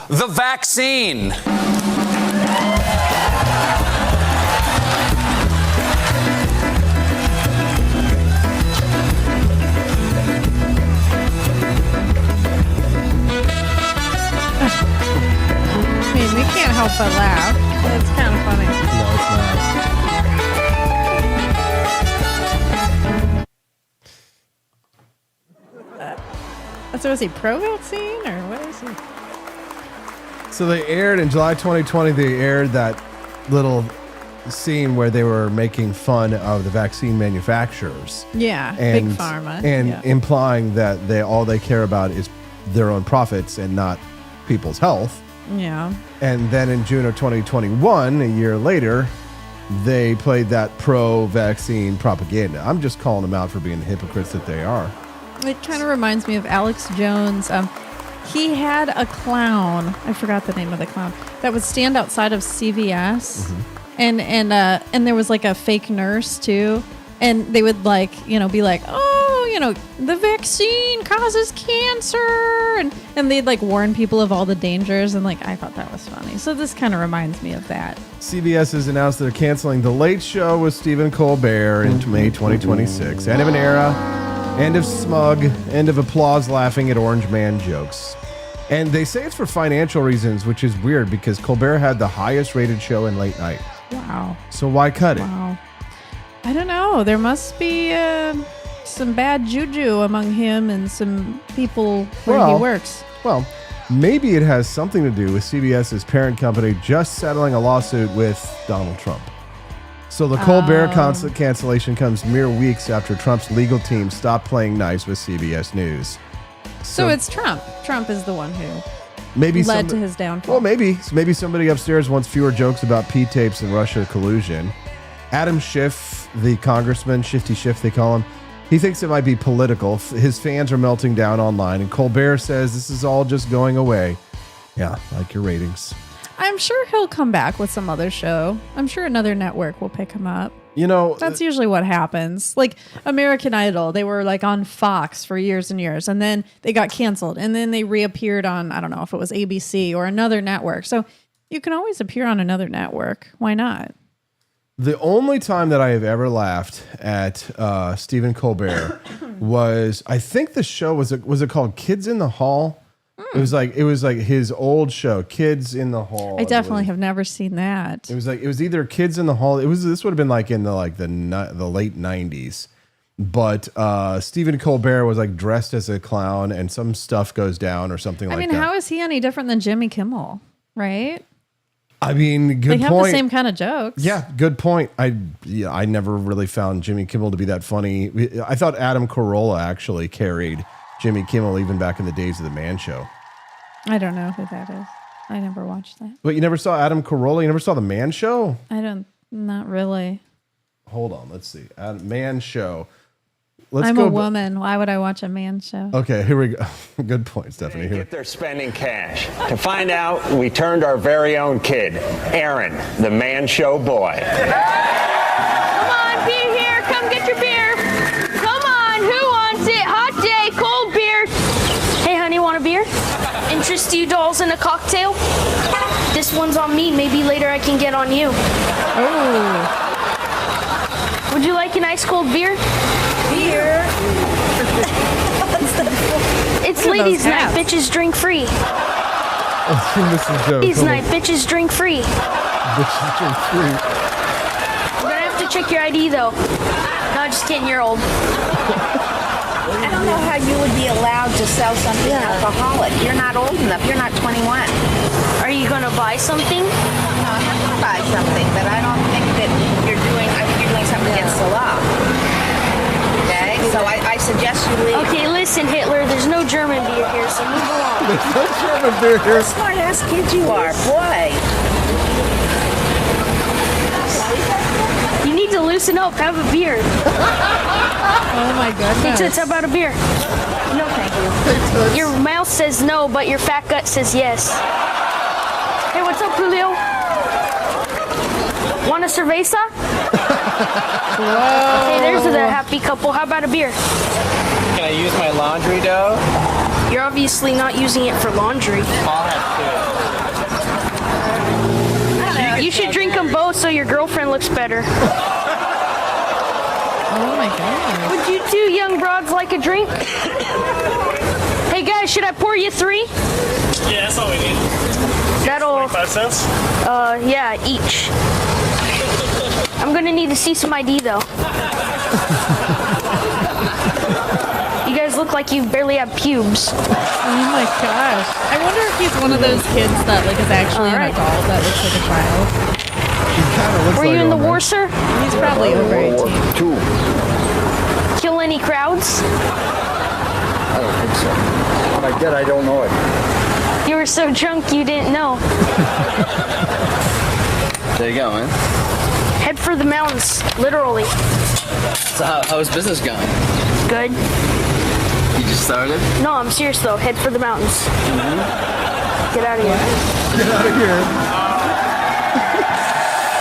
The vaccine. I mean, we can't help but laugh. It's kind of funny. No, it's not. So is he pro-vaccine or what is he? So they aired in July 2020, they aired that little scene where they were making fun of the vaccine manufacturers. Yeah, and, Big Pharma. And implying that all they care about is their own profits and not people's health. Yeah. And then in June of 2021, a year later, they played that pro-vaccine propaganda. I'm just calling them out for being the hypocrites that they are. It kind of reminds me of Alex Jones. He had a clown. I forgot the name of the clown that would stand outside of CVS, and there was like a fake nurse too, and they would be like, oh, the vaccine causes cancer, and they'd like warn people of all the dangers, and I thought that was funny. So this kind of reminds me of that. CBS has announced they're canceling The Late Show with Stephen Colbert in May 2026. End of an era. End of smug, end of applause laughing at Orange Man jokes. And they say it's for financial reasons, which is weird because Colbert had the highest rated show in late night. Wow. So why cut it? Wow. I don't know. There must be some bad juju among him and some people where he works. Well, maybe it has something to do with CBS's parent company just settling a lawsuit with Donald Trump. So the Colbert cancellation comes mere weeks after Trump's legal team stopped playing nice with CBS News. So it's Trump. Trump is the one who maybe led to his downfall. Well, maybe somebody upstairs wants fewer jokes about P-tapes and Russia collusion. Adam Schiff, the congressman, Shifty Schiff they call him, he thinks it might be political. His fans are melting down online, and Colbert says this is all just going away. Yeah, like your ratings. I'm sure he'll come back with some other show. I'm sure another network will pick him up. That's usually what happens. Like American Idol, they were on Fox for years and years, and then they got canceled, and then they reappeared on, I don't know if it was ABC or another network. So you can always appear on another network. Why not? The only time that I have ever laughed at Stephen Colbert was, I think the show was it called Kids in the Hall? It was like his old show, Kids in the Hall. I definitely have never seen that. It was either Kids in the Hall. This would have been like in the late 90s. But Stephen Colbert was like dressed as a clown, and some stuff goes down or something like that. I mean, how is he any different than Jimmy Kimmel? Right? I mean, good point. They have the same kind of jokes. Yeah, good point. I never really found Jimmy Kimmel to be that funny. I thought Adam Carolla actually carried Jimmy Kimmel even back in the days of the Man Show. I don't know who that is. I never watched that. But you never saw Adam Carolla? You never saw the Man Show? Not really. Hold on, let's see. Man Show. I'm a woman. Why would I watch a man show? Okay, here we go. Good point, Stephanie. Here. Get their spending cash. To find out, we turned our very own kid, Aaron, the Man Show boy. Come on, be here. Come get your beer. Come on, who wants it? Hot day, cold beer. Hey, honey, want a beer? Interest you dolls in a cocktail? This one's on me. Maybe later I can get on you. Oh. Would you like an ice cold beer? Beer. It's ladies' night. Bitches drink free. Ladies' night. Bitches drink free. Bitches drink free. You're gonna have to check your ID though. No, just kidding. You're old. I don't know how you would be allowed to sell something alcoholic. You're not old enough. You're not 21. Are you gonna buy something? No, I'm not gonna buy something, but I don't think that you're doing. I think you're doing something against the law. Okay, so I suggest you leave. Okay, listen, Hitler. There's no German beer here, so move along. There's no German beer here. What a smart-ass kid you are, boy. You need to loosen up. Have a beer. Oh my goodness. Hey, Toots, how about a beer? No, thank you. Your mouth says no, but your fat gut says yes. Hey, what's up, Julio? Want a cerveza? Whoa. Hey, there's the happy couple. How about a beer? Can I use my laundry dough? You're obviously not using it for laundry. I'll have to. You should drink them both so your girlfriend looks better. Oh my goodness. Would you two young broads like a drink? Hey guys, should I pour you 3? Yeah, that's all we need. That'll 25 cents? Yeah, each. I'm gonna need to see some ID though. You guys look like you barely have pubes. Oh my gosh. I wonder if he's one of those kids that is actually an adult that looks like a child. Were you in the war, sir? He's probably over 18. Kill any crowds? I don't think so. If I did, I don't know it. You were so drunk you didn't know. There you go, man. Head for the mountains, literally. So how's business going? Good. You just started? No, I'm serious though. Head for the mountains. Mm-hmm. Get out of here. Get out of here.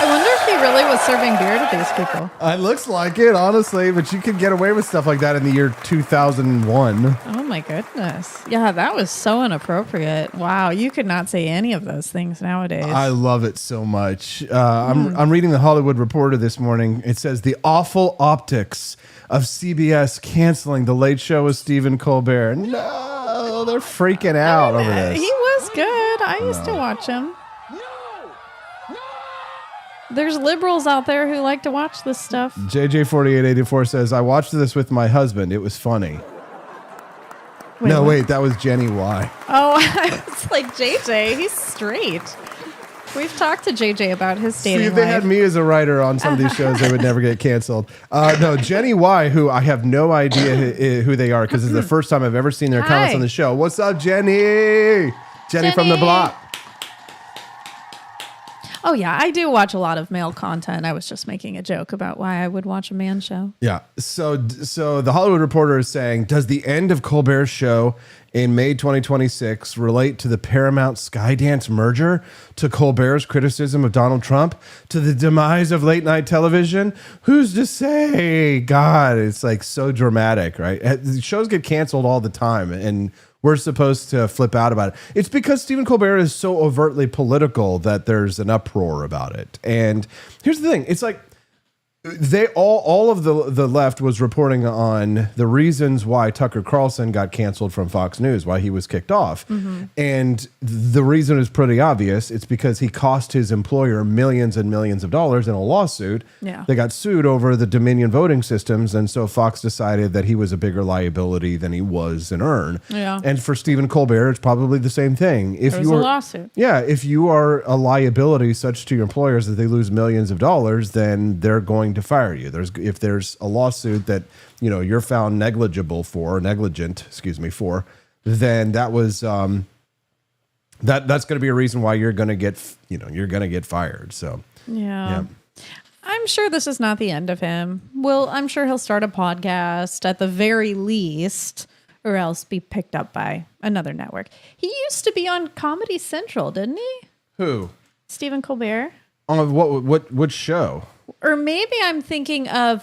I wonder if he really was serving beer to these people. It looks like it, honestly, but you could get away with stuff like that in the year 2001. Oh my goodness. Yeah, that was so inappropriate. Wow, you could not say any of those things nowadays. I love it so much. I'm reading the Hollywood Reporter this morning. It says the awful optics of CBS canceling The Late Show with Stephen Colbert. No, they're freaking out over this. He was good. I used to watch him. There's liberals out there who like to watch this stuff. JJ4884 says, I watched this with my husband. It was funny. Wait, that was Jenny Y. Oh, I was like, JJ, he's straight. We've talked to JJ about his dating See, if they life. had me as a writer on some of these shows, they would never get canceled. No, Jenny Y, who I have no idea who they are because it's the first time I've ever seen their comments on the show. What's up, Jenny? Jenny from the block. Oh, yeah, I do watch a lot of male content. I was just making a joke about why I would watch a man show. Yeah. So the Hollywood Reporter is saying, does the end of Colbert's show in May 2026 relate to the Paramount Skydance merger, to Colbert's criticism of Donald Trump, to the demise of late night television? Who's to say? God, it's like so dramatic, right? Shows get canceled all the time, and we're supposed to flip out about it. It's because Stephen Colbert is so overtly political that there's an uproar about it. And here's the thing. It's like, all of the left was reporting on the reasons why Tucker Carlson got canceled from Fox News, why he was kicked off. Mm-hmm. And the reason is pretty obvious. It's because he cost his employer millions and millions of dollars in a lawsuit. Yeah. They got sued over the Dominion voting systems. And so Fox decided that he was a bigger liability than he was an earn. Yeah. And for Stephen Colbert, it's probably the same thing. If there was a lawsuit. Yeah. If you are a liability such to your employers that they lose millions of dollars, then they're going to fire you. If there's a lawsuit that you're found negligent, then that was that's going to be a reason why you're going to get fired. So yeah. I'm sure this is not the end of him. I'm sure he'll start a podcast at the very least, or else be picked up by another network. He used to be on Comedy Central, didn't he? Who? Stephen Colbert. On what show? Or maybe I'm thinking of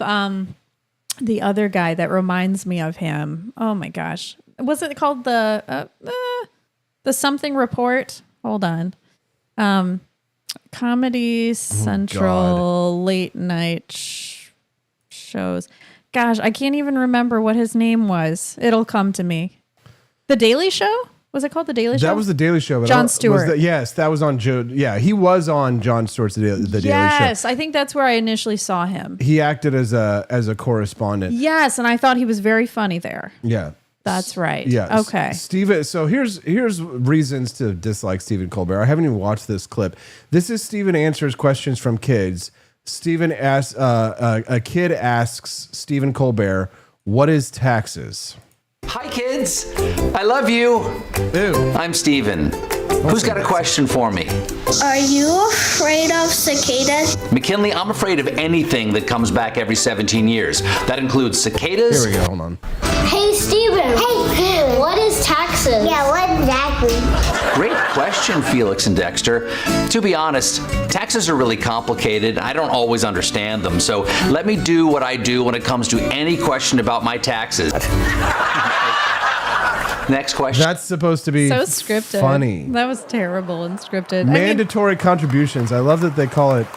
the other guy that reminds me of him. Oh my gosh. Was it called the something report? Hold on. Comedy Central late night shows. Gosh, I can't even remember what his name was. It'll come to me. The Daily Show? Was it called The Daily Show? That was The Daily Show. Jon Stewart. Yes, that was on Joe. Yeah, he was on Jon Stewart's The Daily Show. Yes, I think that's where I initially saw him. He acted as a correspondent. Yes, and I thought he was very funny there. Yeah. That's right. Yeah. Okay. Steven, so here's reasons to dislike Stephen Colbert. I haven't even watched this clip. This is Stephen answers questions from kids. Stephen asks, a kid asks Stephen Colbert, "What is taxes?" Hi, kids. I love you. Ew. I'm Steven. Who's got a question for me? Are you afraid of cicadas? McKinley, I'm afraid of anything that comes back every 17 years. That includes cicadas. Here we go. Hold on. Hey, Steven. Hey, what is taxes? Yeah, what exactly? Great question, Felix and Dexter. To be honest, taxes are really complicated. I don't always understand them. So let me do what I do when it comes to any question about my taxes. Next question. That's supposed to be so scripted. Funny. That was terrible and scripted. Mandatory contributions. I love that they call it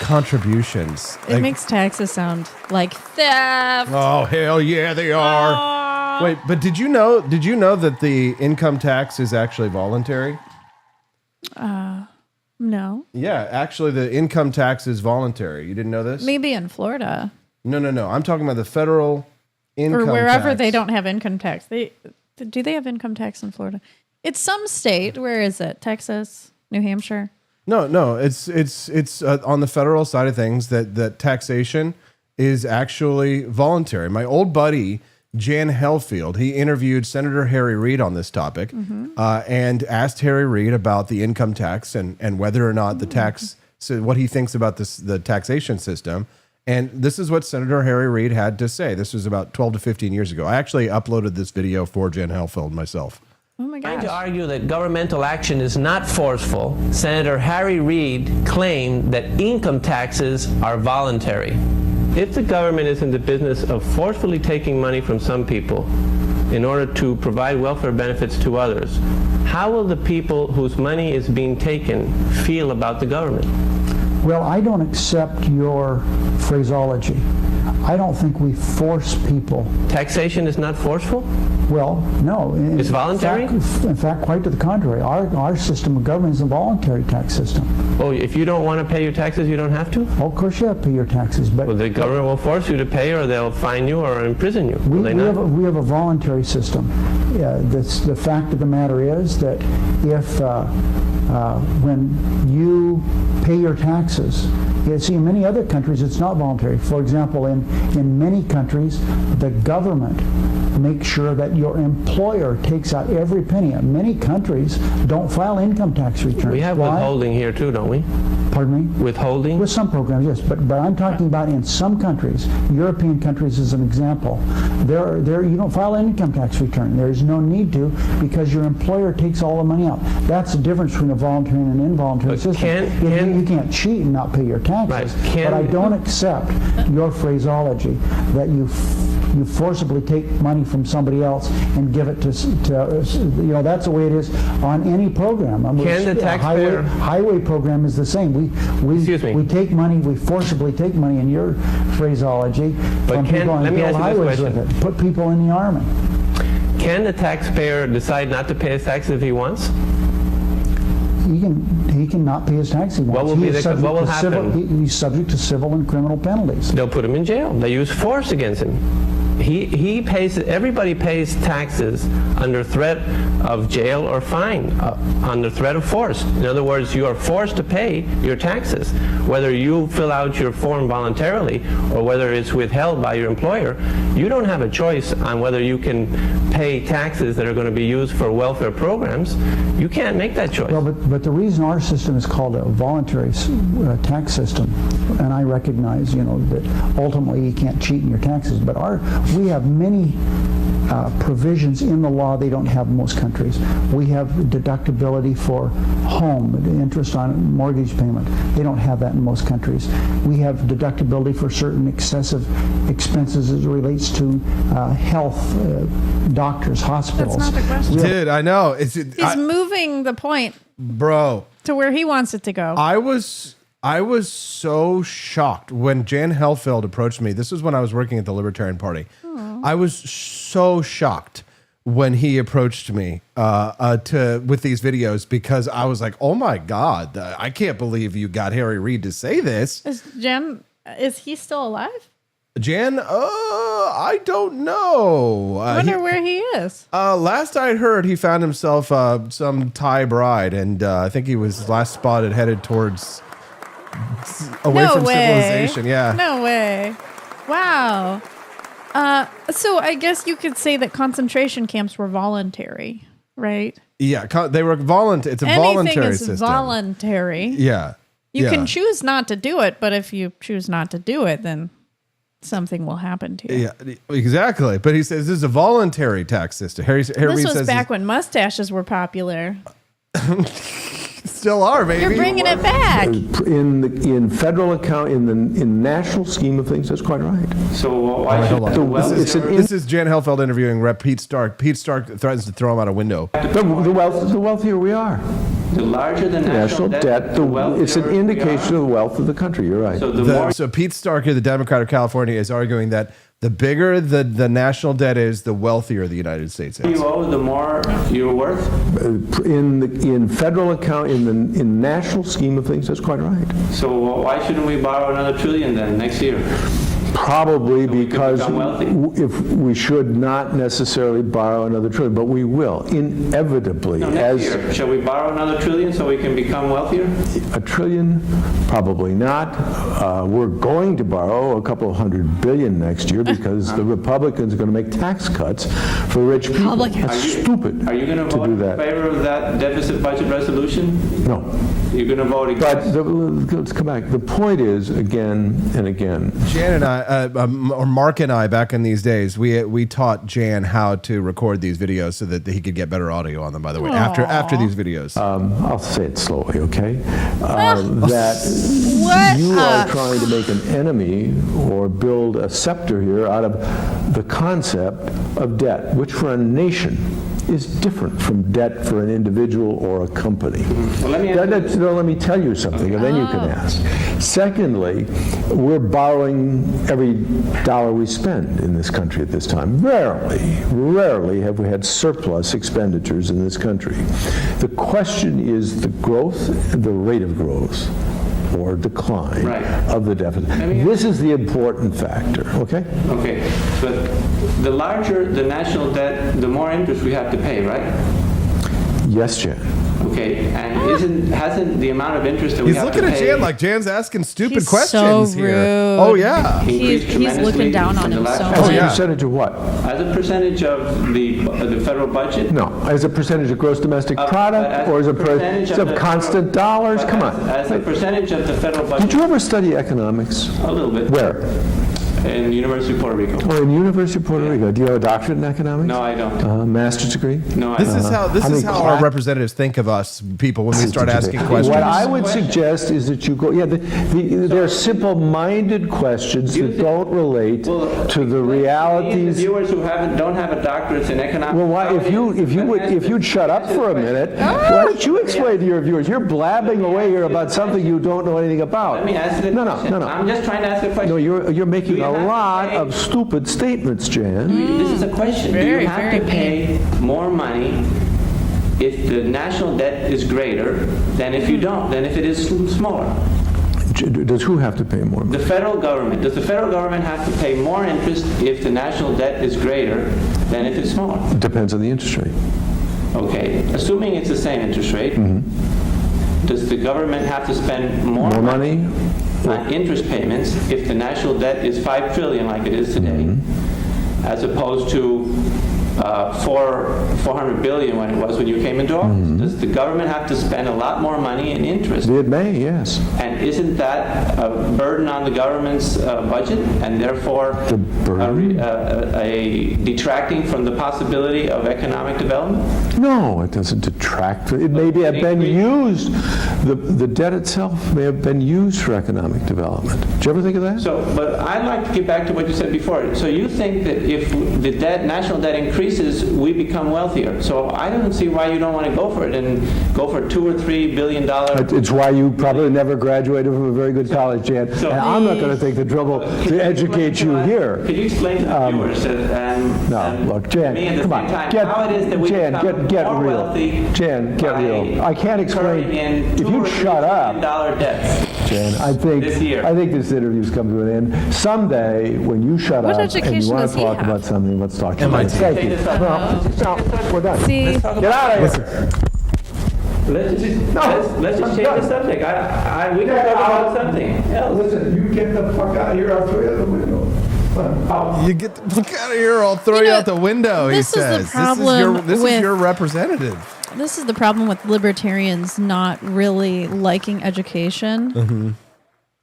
contributions. It makes taxes sound like theft. Oh, hell yeah, they are. Wait, but did you know that the income tax is actually voluntary? No. Yeah, actually the income tax is voluntary. You didn't know this? Maybe in Florida. No. I'm talking about the federal income tax. Or wherever they don't have income tax. Do they have income tax in Florida? It's some state. Where is it? Texas? New Hampshire? No. It's on the federal side of things that taxation is actually voluntary. My old buddy Jan Helfield, he interviewed Senator Harry Reid on this topic, and asked Harry Reid about the income tax and whether or not the tax, so what he thinks about the taxation system. And this is what Senator Harry Reid had to say. This was about 12 to 15 years ago. I actually uploaded this video for Jan Helfield myself. Oh my gosh. Trying to argue that governmental action is not forceful, Senator Harry Reid claimed that income taxes are voluntary. If the government is in the business of forcefully taking money from some people in order to provide welfare benefits to others, how will the people whose money is being taken feel about the government? Well, I don't accept your phraseology. I don't think we force people. Taxation is not forceful? Well, no. It's voluntary? In fact, quite to the contrary. Our system of government is a voluntary tax system. Oh, if you don't want to pay your taxes, you don't have to? Well, of course you have to pay your taxes. But well, the government will force you to pay, or they'll fine you or imprison you. We have a voluntary system. The fact of the matter is that if when you pay your taxes, see, in many other countries it's not voluntary. For example, in many countries, the government makes sure that your employer takes out every penny. Many countries don't file income tax returns. We have withholding here too, don't we? Pardon me? Withholding? With some programs, yes. But I'm talking about in some countries, European countries as an example, you don't file an income tax return. There's no need to, because your employer takes all the money out. That's the difference between a voluntary and an involuntary system. You can't cheat and not pay your taxes. Right. But I don't accept your phraseology that you you forcibly take money from somebody else and give it to that's the way it is on any program. Can the taxpayer... Highway program is the same. We take money, we forcibly take money, in your phraseology, from people and build highways with it. Put people in the Army. Can the taxpayer decide not to pay his taxes if he wants? He can not pay his taxes. What will happen? He's subject to civil and criminal penalties. They'll put him in jail. They use force against him. He pays. Everybody pays taxes under threat of jail or fine, under threat of force. In other words, you are forced to pay your taxes, whether you fill out your form voluntarily or whether it's withheld by your employer. You don't have a choice on whether you can pay taxes that are going to be used for welfare programs. You can't make that choice. Well, but the reason our system is called a voluntary tax system, and I recognize, that ultimately you can't cheat in your taxes, but we have many provisions in the law they don't have in most countries. We have deductibility for home, interest on mortgage payment. They don't have that in most countries. We have deductibility for certain excessive expenses as it relates to health, doctors, hospitals. That's not the question. Dude, I know. He's moving the point, bro, to where he wants it to go. I was so shocked when Jan Helfeld approached me. This was when I was working at the Libertarian Party. I was so shocked when he approached me with these videos, because I was like, oh my God, I can't believe you got Harry Reid to say this. Is he still alive? Jan, I don't know. I wonder where he is. Last I heard, he found himself some Thai bride, and I think he was last spotted headed towards away from civilization. Yeah. No way. Wow. So I guess you could say that concentration camps were voluntary, right? Yeah, they were voluntary. It's a voluntary system. Anything is voluntary. Yeah. You can choose not to do it, but if you choose not to do it, then something will happen to you. Yeah, exactly. But he says this is a voluntary tax system. Harry this was back when mustaches were popular. Still are, baby. You're bringing it back. In federal account, in national scheme of things, that's quite right. So why should this is Jan Helfeld interviewing Rep. Pete Stark. Pete Stark threatens to throw him out a window. The wealthier we are. The larger the national debt, it's an indication of the wealth of the country. You're right. So Pete Stark here, the Democrat of California, is arguing that the bigger the national debt is, the wealthier the United States is. You owe, the more you're worth. In federal account, in national scheme of things, that's quite right. So why shouldn't we borrow another $1 trillion then next year? Probably because if we should not necessarily borrow another $1 trillion, but we will inevitably. No, next year. Shall we borrow another $1 trillion so we can become wealthier? $1 trillion, probably not. We're going to borrow a couple of $100 billion next year because the Republicans are going to make tax cuts for rich people. That's stupid. Are you going to vote in favor of that deficit budget resolution? No. You're going to vote against. But let's come back. The point is, again and again, Jan and I, or Mark and I, back in these days, we taught Jan how to record these videos so that he could get better audio on them. By the way, after these videos, I'll say it slowly, okay? That you are trying to make an enemy or build a scepter here out of the concept of debt, which for a nation is different from debt for an individual or a company. Well, let me tell you something, and then you can ask. Secondly, we're borrowing every dollar we spend in this country at this time. Rarely have we had surplus expenditures in this country. The question is the growth, the rate of growth, or decline of the deficit. This is the important factor, okay? Okay, but the larger the national debt, the more interest we have to pay, right? Yes, Jan. Okay, and hasn't the amount of interest that we have to pay... He's looking at Jan like Jan's asking stupid questions so rude. here. Oh, yeah. He's looking down on him so much. As a percentage of what? As a percentage of the federal budget? No, as a percentage of gross domestic product, or as a percentage of constant dollars? Come on. As a percentage of the federal budget. Did you ever study economics? A little bit. Where? in University of Puerto Rico. Oh, in University of Puerto Rico. Do you have a doctorate in economics? No, I don't. Master's degree? No, I This don't. is how our representatives think of us people when we start asking questions. What I would suggest is that you go, they're simple-minded questions that don't relate to the realities. The viewers who don't have a doctorate in economics. Well, if you'd shut up for a minute, why don't you explain to your viewers? You're blabbing away here about something you don't know anything about. Let me ask you the question. No. I'm just trying to ask a question. No, you're making a lot of stupid statements, Jan. This is a question. Do you have to pay more money if the national debt is greater than if you don't, than if it is smaller? Does who have to pay more money? The federal government. Does the federal government have to pay more interest if the national debt is greater than if it's smaller? It depends on the interest rate. Okay. Assuming it's the same interest rate, does the government have to spend more money on interest payments if the national debt is $5 trillion like it is today, as opposed to 400 billion when you came into office? Does the government have to spend a lot more money in interest? It may, yes. And isn't that a burden on the government's budget, and therefore a detracting from the possibility of economic development? No, it doesn't detract. It may have been used, the debt itself may have been used for economic development. Did you ever think of that? But I'd like to get back to what you said before. So you think that if the national debt increases, we become wealthier. So I don't see why you don't want to go for it and go for $2 or $3 billion. It's why you probably never graduated from a very good college, Jan. And I'm not going to take the trouble to educate you here. Could you explain to the viewers look, Jan, come on, how it is that we become get more real. wealthy? Jan, get real. I can't explain. If you shut up, Jan, I think this interview's come to an end. Someday, when you shut up and you want to talk about something, let's talk about it. Thank you. No, we're done. Get out of here. Let's just change the subject. We can talk about something else. Listen, you get the fuck out of here. I'll throw you out the window. You get the fuck out of here, I'll throw you out the window, he says. This is your representative. This is the problem with libertarians not really liking education.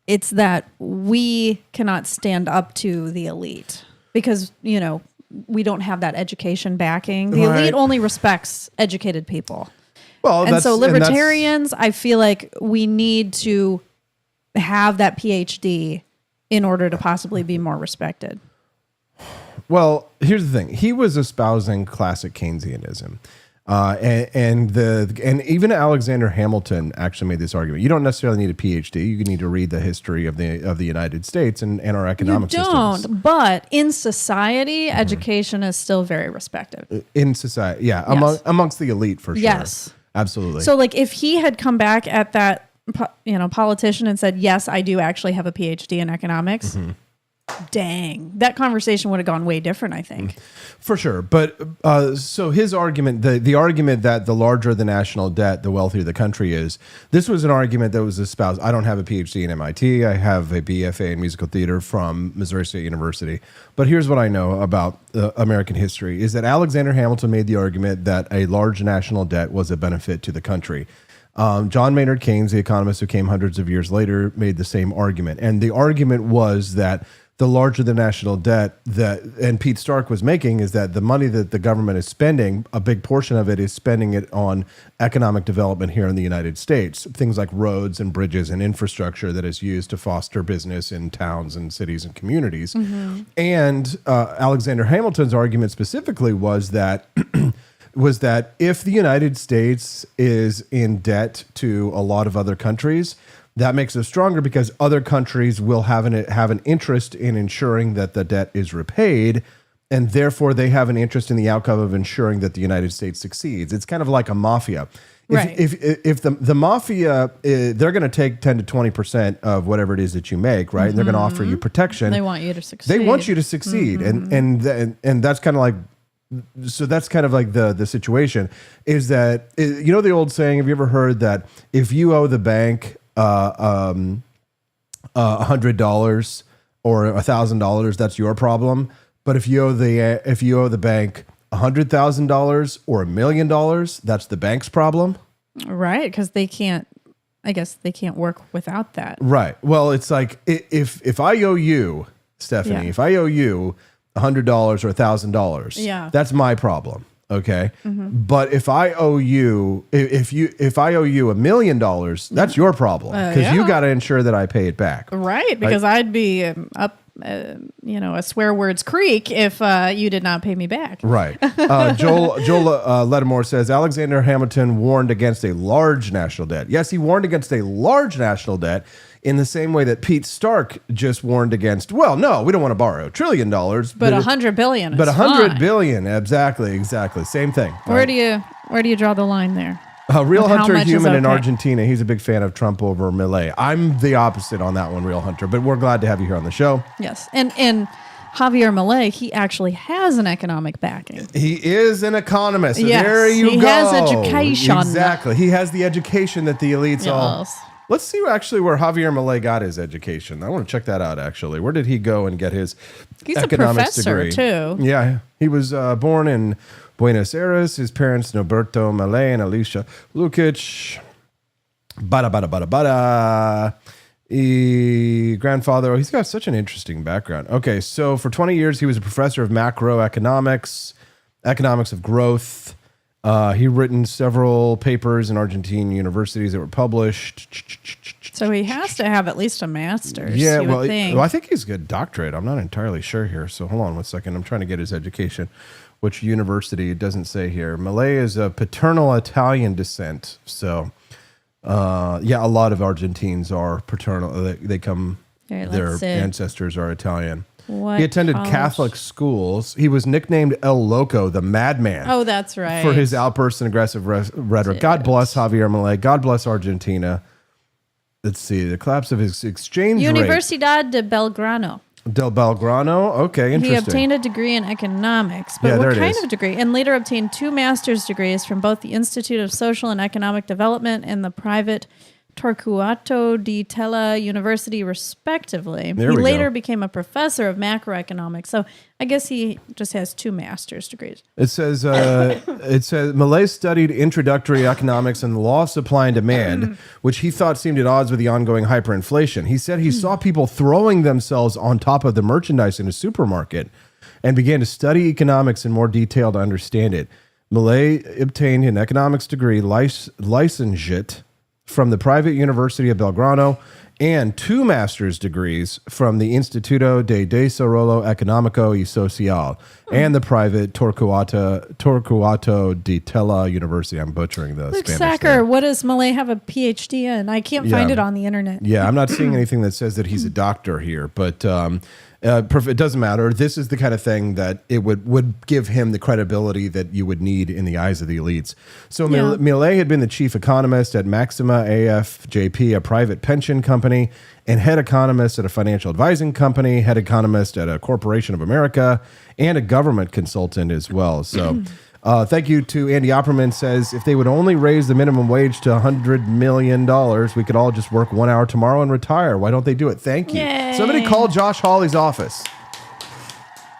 It's that we cannot stand up to the elite because, we don't have that education backing. The elite only respects educated people. Well, and so libertarians, I feel like we need to have that PhD in order to possibly be more respected. Well, here's the thing. He was espousing classic Keynesianism. And even Alexander Hamilton actually made this argument. You don't necessarily need a PhD. You need to read the history of the United States and our economic systems. But in society, education is still very respected. In society, yeah, Yes. amongst the elite for sure. Yes, absolutely. So, like, if he had come back at that, politician and said, "Yes, I do actually have a PhD in economics." Dang, that conversation would have gone way different, I think. For sure. But so his argument, the argument that the larger the national debt, the wealthier the country is, this was an argument that was espoused. I don't have a PhD in MIT. I have a BFA in musical theater from Missouri State University. But here's what I know about American history is that Alexander Hamilton made the argument that a large national debt was a benefit to the country. John Maynard Keynes, the economist who came hundreds of years later, made the same argument. And the argument was that the larger the national debt and Pete Stark was making is that the money that the government is spending, a big portion of it is spending it on economic development here in the United States. Things like roads and bridges and infrastructure that is used to foster business in towns and cities and communities. And Alexander Hamilton's argument specifically was that if the United States is in debt to a lot of other countries, that makes us stronger because other countries will have an interest in ensuring that the debt is repaid, and therefore they have an interest in the outcome of ensuring that the United States succeeds. It's kind of like a mafia. If the mafia, they're going to take 10 to 20% of whatever it is that you make, right? And they're going to offer you protection. They want you to succeed. They want you to succeed, and that's kind of like. So that's kind of like the situation is that, the old saying, have you ever heard that if you owe the bank $100 or $1,000, that's your problem. But if you owe the bank $100,000 or $1 million, that's the bank's problem. Right, because they can't work without that. Right. Well, it's like if I owe you Stephanie. Yeah. If I owe you $100 or $1,000, yeah, that's my problem. Okay. Mm-hmm. But if I owe you, if I owe you $1 million, that's your problem because you got to ensure that I pay it back. Right. Because I'd be up, a swear words creek if you did not pay me back. Right. Joel Lattimore says Alexander Hamilton warned against a large national debt. Yes, he warned against a large national debt in the same way that Pete Stark just warned against, well, no, we don't want to borrow $1 trillion. But $100 billion is But $100 fine. billion, exactly. Same thing. Where do you draw the line there? Real With how Hunter much is Human in okay? Argentina. He's a big fan of Trump over Milei. I'm the opposite on that one, Real Hunter, but we're glad to have you here on the show. Yes. And Javier Milei, he actually has an economic backing. He is an economist. So Yes, there you go. he has education. Exactly. He has the education that the elites all. Yes. Let's see actually where Javier Milei got his education. I want to check that out actually. Where did he go and get his He's a economics professor, degree? too. Yeah. He was born in Buenos Aires. His parents, Norberto Milei and Alicia Lukic. Grandfather, he's got such an interesting background. Okay, so for 20 years, he was a professor of macroeconomics, economics of growth. He written several papers in Argentine universities that were published. So he has to have at least a master's. Yeah, you well, would think. I think he's got a doctorate. I'm not entirely sure here. So hold on one second. I'm trying to get his education. Which university? It doesn't say here. Milei is of paternal Italian descent. So, a lot of Argentines are paternal. They come, Here, their let's see. ancestors are Italian. What He attended college? Catholic schools. He was nicknamed El Loco, the madman. Oh, that's right. For his outbursts and aggressive rhetoric. God bless Javier Milei. God bless Argentina. Let's see. The collapse of his exchange rate. Universidad de Belgrano. Del Belgrano. Okay, interesting. He obtained a degree in economics, but Yeah, there what it kind is. of degree? And later obtained 2 master's degrees from both the Institute of Social and Economic Development and the private Torquato di Tella University, respectively. There He we later go. became a professor of macroeconomics. So I guess he just has 2 master's degrees. It says Milei studied introductory economics and the law of supply and demand, which he thought seemed at odds with the ongoing hyperinflation. He said he saw people throwing themselves on top of the merchandise in a supermarket and began to study economics in more detail to understand it. Milei obtained an economics degree, licentiate, from the private University of Belgrano and 2 master's degrees from the Instituto de Desarrollo Económico y Social and the private Torquato di Tella University. I'm butchering the Luke Spanish Sacker, name. what does Milei have a PhD in? I can't find Yeah. it on the internet. Yeah, I'm not seeing anything that says that he's a doctor here, but it doesn't matter. This is the kind of thing that it would give him the credibility that you would need in the eyes of the elites. So Yeah. Milei had been the chief economist at Maxima AFJP, a private pension company, and head economist at a financial advising company, head economist at a corporation of America, and a government consultant as well. So thank you to Andy Opperman. Says if they would only raise the minimum wage to $100 million, we could all just work 1 hour tomorrow and retire. Why don't they do it? Thank you. Yay. Somebody call Josh Hawley's office.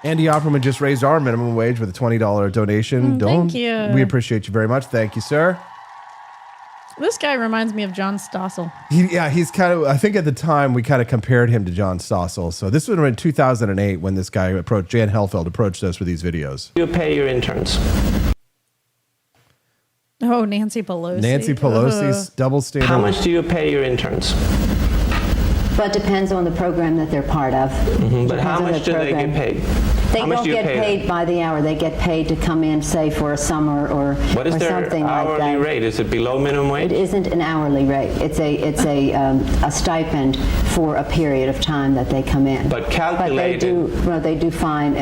Andy Opperman just raised our minimum wage with a $20 donation. Thank you. We appreciate you very much. Thank you, sir. This guy reminds me of John Stossel. He's kind of, I think at the time we kind of compared him to John Stossel. So this would have been 2008 when this guy Jan Helfeld approached us with these videos. You pay your interns. Oh, Nancy Pelosi. Nancy Pelosi's double standard. How much do you pay your interns? Well, it depends on the program that they're part of. But how Depends on much the do they get program. paid? They How much don't do you get pay them? paid by the hour. They get paid to come in, say, for a summer or What is or their something like hourly that. rate? Is it below minimum wage? It isn't an hourly rate. It's a stipend for a period of time that they come in. But calculated. But they do fine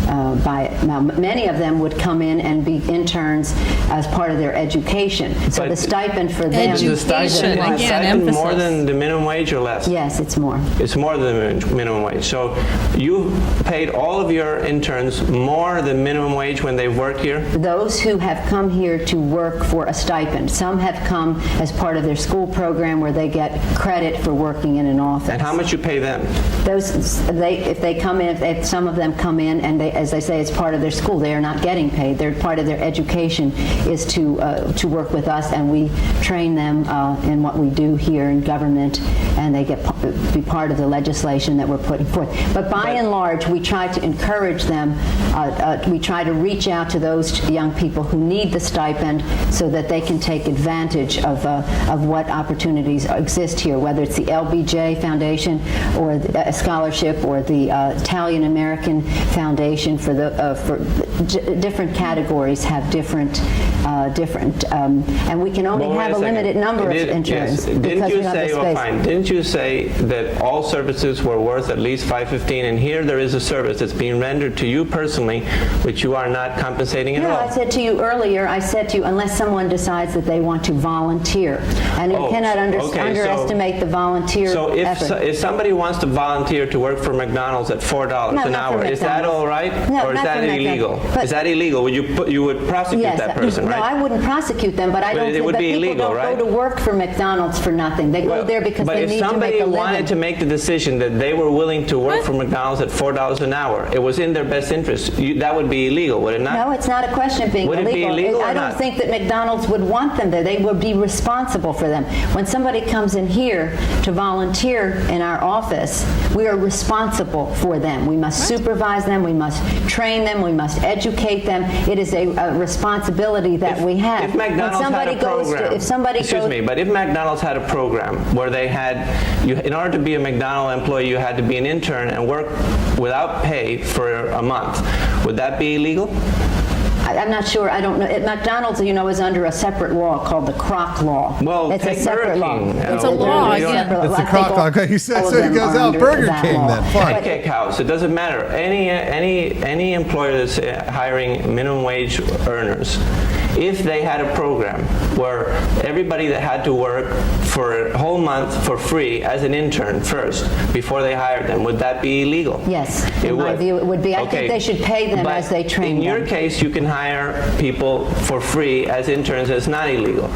now, many of them would come in and be interns as part of their education. So But the stipend for them Is the stipend, more than the minimum wage or less? Yes, it's more. It's more than the minimum wage. So you paid all of your interns more than minimum wage when they've worked here? Those who have come here to work for a stipend. Some have come as part of their school program where they get credit for working in an office. And how much you pay them? If they come in, if some of them come in and they, as I say, it's part of their school, they are not getting paid. They're part of their education is to work with us, and we train them in what we do here in government, and they get be part of the legislation that we're putting forth. But by and large, we try to encourage them. We try to reach out to those young people who need the stipend so that they can take advantage of what opportunities exist here, whether it's the LBJ Foundation or a scholarship or the Italian American Foundation for different categories have different, and we can only have a limited number of interns. Didn't you say, well, fine, didn't you say that all services were worth at least $5.15, and here there is a service that's being rendered to you personally, which you are not compensating at all? No, I said to you earlier, unless someone decides that they want to volunteer, and you cannot underestimate the volunteer effort. If somebody wants to volunteer to work for McDonald's at $4 an hour, is that all right? No, or is that illegal? Is that illegal? You would prosecute that person, right? No, I wouldn't prosecute them, but I don't think that people don't go to work for McDonald's for nothing. They go there because they need to make a living. But if somebody wanted to make the decision that they were willing to work for McDonald's at $4 an hour, it was in their best interest, that would be illegal, would it not? No, it's not a question of being illegal. Would it be illegal or I don't not? think that McDonald's would want them there. They would be responsible for them. When somebody comes in here to volunteer in our office, we are responsible for them. We must supervise them. We must train them. We must educate them. It is a responsibility that we have. If McDonald's had a program, but if McDonald's had a program where they had, in order to be a McDonald's employee, you had to be an intern and work without pay for a month, would that be illegal? I'm not sure. I don't know. McDonald's, is under a separate law called the Croc Law. Well, it's a separate law. It's a law. It's the Croc Law. He says so. He goes out Burger King then. Fine. Pancake House. It doesn't matter. Any employer that's hiring minimum wage earners, if they had a program where everybody that had to work for a whole month for free as an intern first before they hired them, would that be illegal? Yes. In my view, it would be. I think they should pay them as they train them. In your case, you can hire people for free as interns. It's not illegal.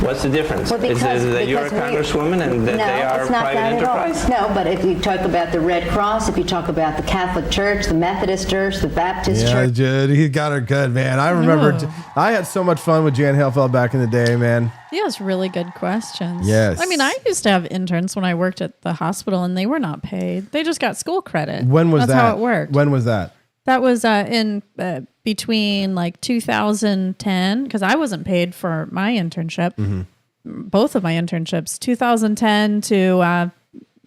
What's the difference? Well, is it that you're a congresswoman and that they are a private enterprise? No, but if you talk about the Red Cross, if you talk about the Catholic Church, the Methodist Church, the Baptist Church. Yeah, he got her good, man. I remember I had so much fun with Jan Helfeld back in the day, man. He has really good questions. Yes. I mean, I used to have interns when I worked at the hospital, and they were not paid. They just got school credit. When was that? That's how it worked. When was that? That was in between like 2010, because I wasn't paid for my internship. Mm-hmm. Both of my internships, 2010 to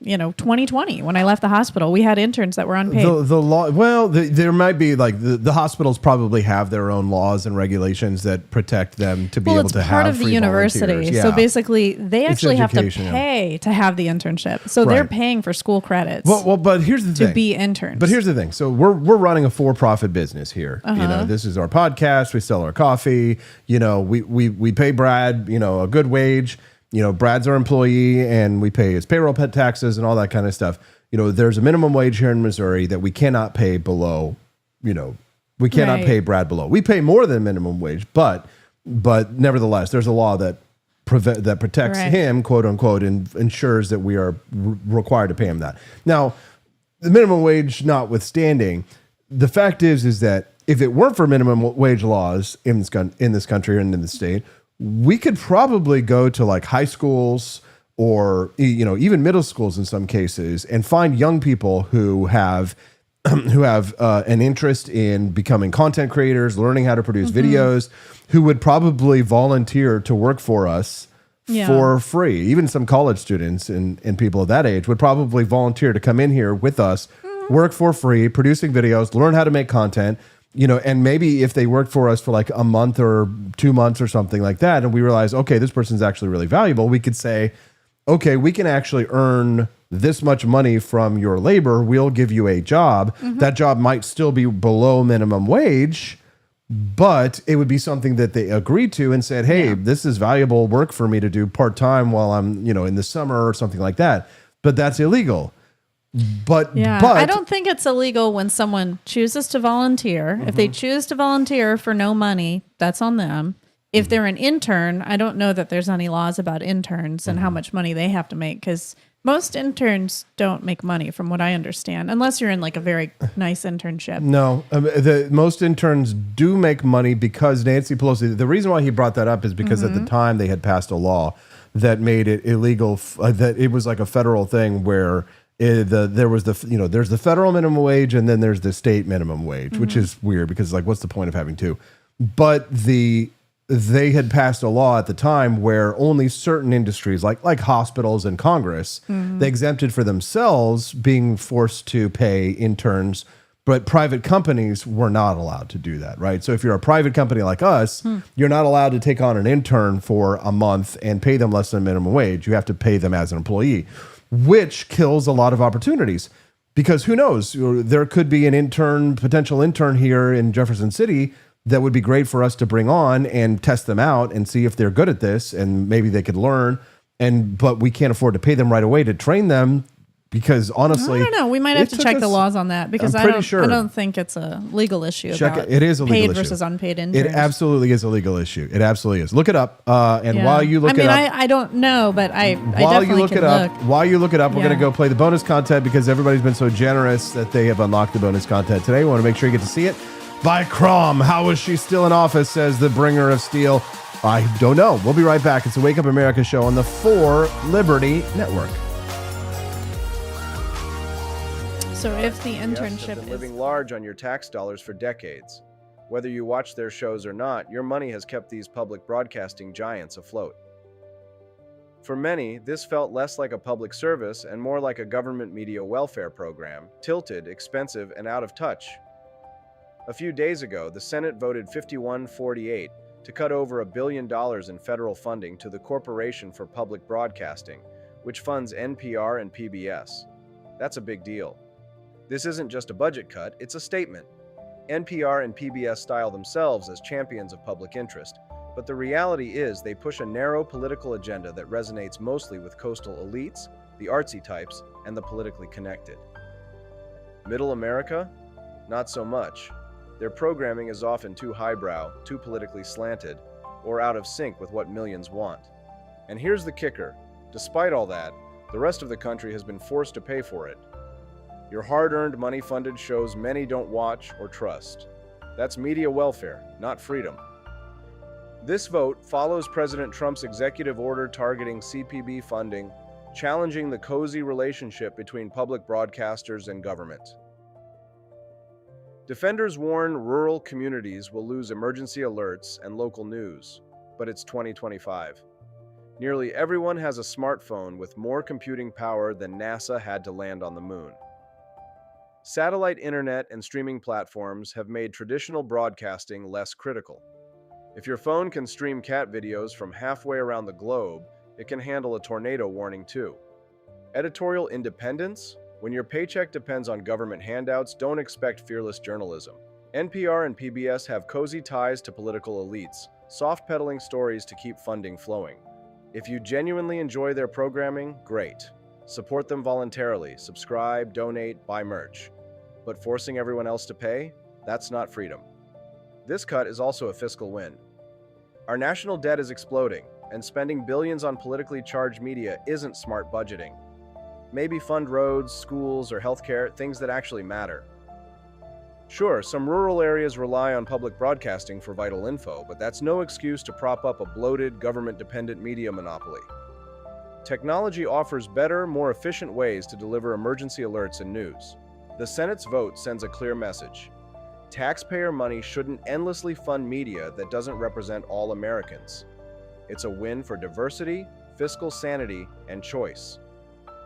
2020, when I left the hospital, we had interns that were unpaid. The law, well, there might be like the hospitals probably have their own laws and regulations that protect them to be able to have part of the university. Yeah. So basically, they actually have to pay to have the internship. So they're paying for school credits. Well, but here's the thing. To be interns. But here's the thing. So we're running a for-profit business here. This is our podcast. We sell our coffee. We pay Brad, a good wage. Brad's our employee, and we pay his payroll taxes and all that kind of stuff. There's a minimum wage here in Missouri that we cannot pay below. We cannot pay Brad below. We pay more than minimum wage, but nevertheless, there's a law that protects him, quote unquote, and ensures that we are required to pay him that. Now, the minimum wage notwithstanding, the fact is that if it weren't for minimum wage laws in this country and in the state, we could probably go to like high schools or even middle schools in some cases and find young people who have an interest in becoming content creators, learning how to produce videos, who would probably volunteer to work for us for free. Even some college students and people of that age would probably volunteer to come in here with us, work for free, producing videos, learn how to make content. And maybe if they worked for us for like a month or 2 months or something like that, and we realize, okay, this person's actually really valuable, we could say, okay, we can actually earn this much money from your labor. We'll give you a job. That job might still be below minimum wage, but it would be something that they agreed to and said, hey, this is valuable work for me to do part-time while I'm, in the summer or something like that. But that's illegal. But I don't think it's illegal when someone chooses to volunteer. If they choose to volunteer for no money, that's on them. If they're an intern, I don't know that there's any laws about interns and how much money they have to make, because most interns don't make money from what I understand, unless you're in like a very nice internship. No, most interns do make money because Nancy Pelosi, the reason why he brought that up is because at the time they had passed a law that made it illegal, that it was like a federal thing where there's the federal minimum wage and then there's the state minimum wage, which is weird because like, what's the point of having two? But they had passed a law at the time where only certain industries, like hospitals and Congress, they exempted for themselves being forced to pay interns, but private companies were not allowed to do that, right? So if you're a private company like us, you're not allowed to take on an intern for a month and pay them less than minimum wage. You have to pay them as an employee, which kills a lot of opportunities. Because who knows, there could be an potential intern here in Jefferson City that would be great for us to bring on and test them out and see if they're good at this and maybe they could learn. But we can't afford to pay them right away to train them because honestly, I don't know. We might have to check the laws on that because I don't think it's a legal issue. It is a legal paid issue. Versus unpaid interns. It absolutely is a legal issue. It absolutely is. Look it up. While you look it up, I don't know, but I while definitely you look can it up, look. while you look it up, we're going to go play the bonus content because everybody's been so generous that they have unlocked the bonus content today. We want to make sure you get to see it. By Crom, how is she still in office, says the bringer of steel. I don't know. We'll be right back. It's the Wake Up America show on the 4 Liberty Network. So if the Have internship been is living large on your tax dollars for decades. Whether you watch their shows or not, your money has kept these public broadcasting giants afloat. For many, this felt less like a public service and more like a government media welfare program, tilted, expensive, and out of touch. A few days ago, the Senate voted 51-48 to cut over $1 billion in federal funding to the Corporation for Public Broadcasting, which funds NPR and PBS. That's a big deal. This isn't just a budget cut, it's a statement. NPR and PBS style themselves as champions of public interest, but the reality is they push a narrow political agenda that resonates mostly with coastal elites, the artsy types, and the politically connected. Middle America? Not so much. Their programming is often too highbrow, too politically slanted, or out of sync with what millions want. And here's the kicker. Despite all that, the rest of the country has been forced to pay for it. Your hard-earned, money-funded shows many don't watch or trust. That's media welfare, not freedom. This vote follows President Trump's executive order targeting CPB funding, challenging the cozy relationship between public broadcasters and government. Defenders warn rural communities will lose emergency alerts and local news, but it's 2025. Nearly everyone has a smartphone with more computing power than NASA had to land on the moon. Satellite internet and streaming platforms have made traditional broadcasting less critical. If your phone can stream cat videos from halfway around the globe, it can handle a tornado warning too. Editorial independence? When your paycheck depends on government handouts, don't expect fearless journalism. NPR and PBS have cozy ties to political elites, soft-pedaling stories to keep funding flowing. If you genuinely enjoy their programming, great. Support them voluntarily, subscribe, donate, buy merch. But forcing everyone else to pay? That's not freedom. This cut is also a fiscal win. Our national debt is exploding, and spending billions on politically charged media isn't smart budgeting. Maybe fund roads, schools, or healthcare, things that actually matter. Sure, some rural areas rely on public broadcasting for vital info, but that's no excuse to prop up a bloated, government-dependent media monopoly. Technology offers better, more efficient ways to deliver emergency alerts and news. The Senate's vote sends a clear message. Taxpayer money shouldn't endlessly fund media that doesn't represent all Americans. It's a win for diversity, fiscal sanity, and choice.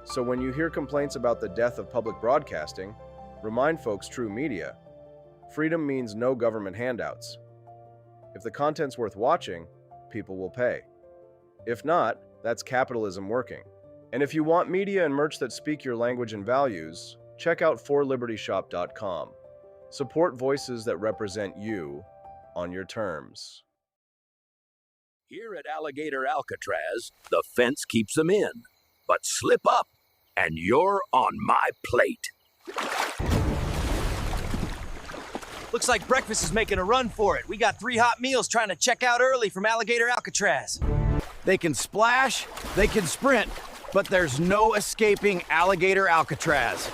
So when you hear complaints about the death of public broadcasting, remind folks true media. Freedom means no government handouts. If the content's worth watching, people will pay. If not, that's capitalism working. And if you want media and merch that speak your language and values, check out forlibertyshop.com. Support voices that represent you on your terms. Here at Alligator Alcatraz, the fence keeps them in. But slip up, and you're on my plate. Looks like breakfast is making a run for it. We got 3 hot meals trying to check out early from Alligator Alcatraz. They can splash, they can sprint, but there's no escaping Alligator Alcatraz.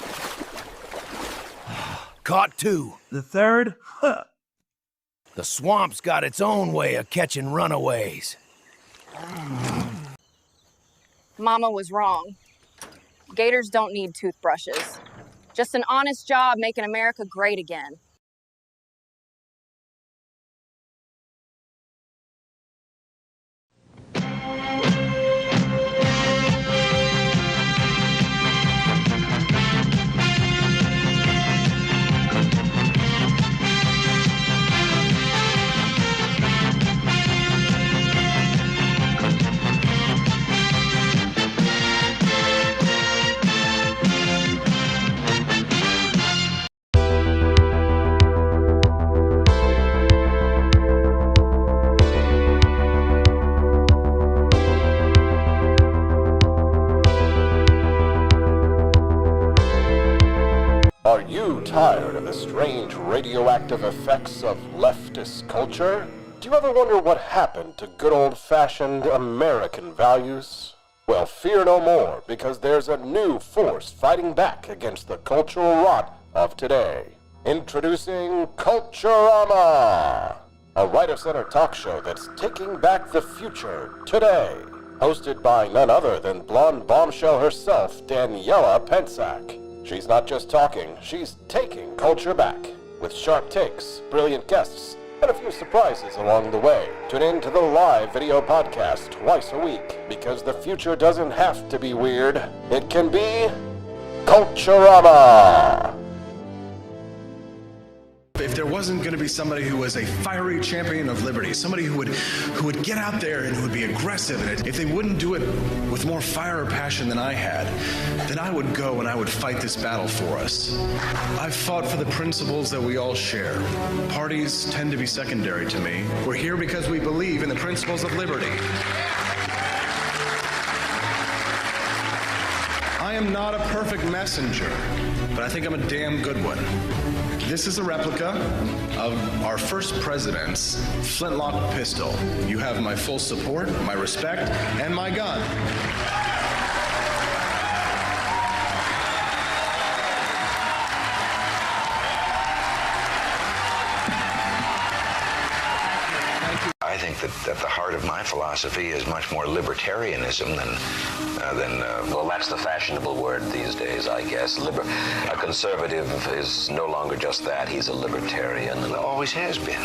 Caught 2. The third? Huh. The swamp's got its own way of catching runaways. Mama was wrong. Gators don't need toothbrushes. Just an honest job making America great again. Are you tired of the strange radioactive effects of leftist culture? Do you ever wonder what happened to good old-fashioned American values? Well, fear no more, because there's a new force fighting back against the cultural rot of today. Introducing Culturama, a right-of-center talk show that's taking back the future today. Hosted by none other than blonde bombshell herself, Daniela Pensack. She's not just talking, she's taking culture back, with sharp takes, brilliant guests, and a few surprises along the way. Tune in to the live video podcast twice a week, because the future doesn't have to be weird. It can be Culturama. If there wasn't going to be somebody who was a fiery champion of liberty, somebody who would get out there and who would be aggressive, and if they wouldn't do it with more fire or passion than I had, then I would go and I would fight this battle for us. I've fought for the principles that we all share. Parties tend to be secondary to me. We're here because we believe in the principles of liberty. I am not a perfect messenger, but I think I'm a damn good one. This is a replica of our first president's flintlock pistol. You have my full support, my respect, and my gun. I think that at the heart of my philosophy is much more libertarianism than well, that's the fashionable word these days, I guess. A conservative is no longer just that. He's a libertarian and always has been.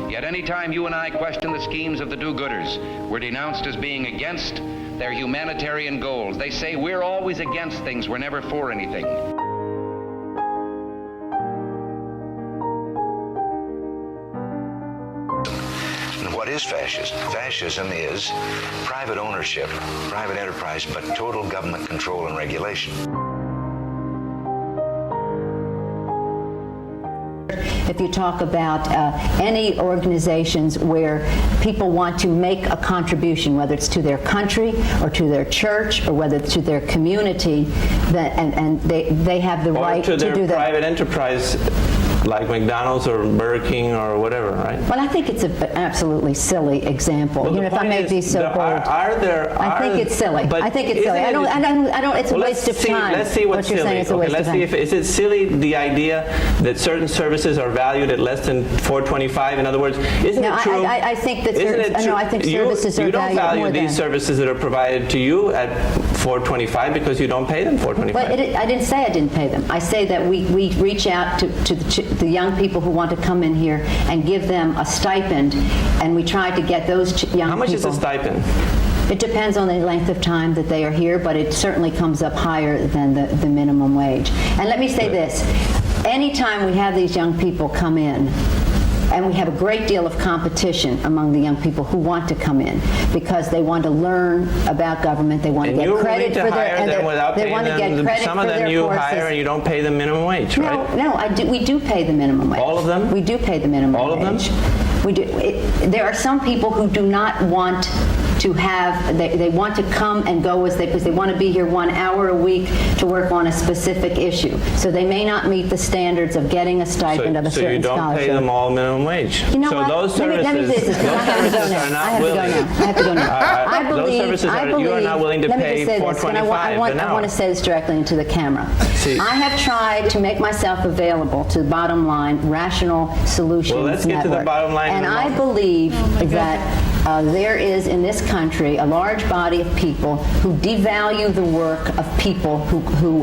Yet any time you and I question the schemes of the do-gooders, we're denounced as being against their humanitarian goals. They say we're always against things, we're never for anything. What is fascism? Fascism is private ownership, private enterprise, but total government control and regulation. If you talk about any organizations where people want to make a contribution, whether it's to their country or to their church or whether it's to their community, and they have the right to do that. Or to their private enterprise, like McDonald's or Burger King or whatever, right? Well, I think it's an absolutely silly example. Well, if I may be so bold, I think it's silly. I think it's silly. I don't. It's a waste of time. Let's see what's silly. Saying is a waste of time. Is it silly the idea that certain services are valued at less than $4.25? In other words, isn't it true? I think that I think services are valued more than. You don't value these services that are provided to you at $4.25 because you don't pay them $4.25. Well, I didn't say I didn't pay them. I say that we reach out to the young people who want to come in here and give them a stipend, and we try to get those young people. How much is a stipend? It depends on the length of time that they are here, but it certainly comes up higher than the minimum wage. And let me say this, anytime we have these young people come in, and we have a great deal of competition among the young people who want to come in because they want to learn about government. They want to get credit for their, and they want to get credit some of them you hire and you don't pay the minimum wage, right? No, we do pay the minimum wage. All of them? We do pay the minimum wage. All of them? We do. There are some people who do not want to have, they want to come and go because they want to be here 1 hour a week to work on a specific issue. So they may not meet the standards of getting a stipend of a certain scholarship. So you don't pay them all minimum wage. You know so what? those services, let me do this, those services are not willing. I have to go now. I believe, those services you are not willing to pay $4.25 an hour. I want to say this directly into the camera. See. I have tried to make myself available to the bottom line, Rational Solutions Well, let's get to the bottom line. And I believe that there is in this country a large body of people who devalue the work of people who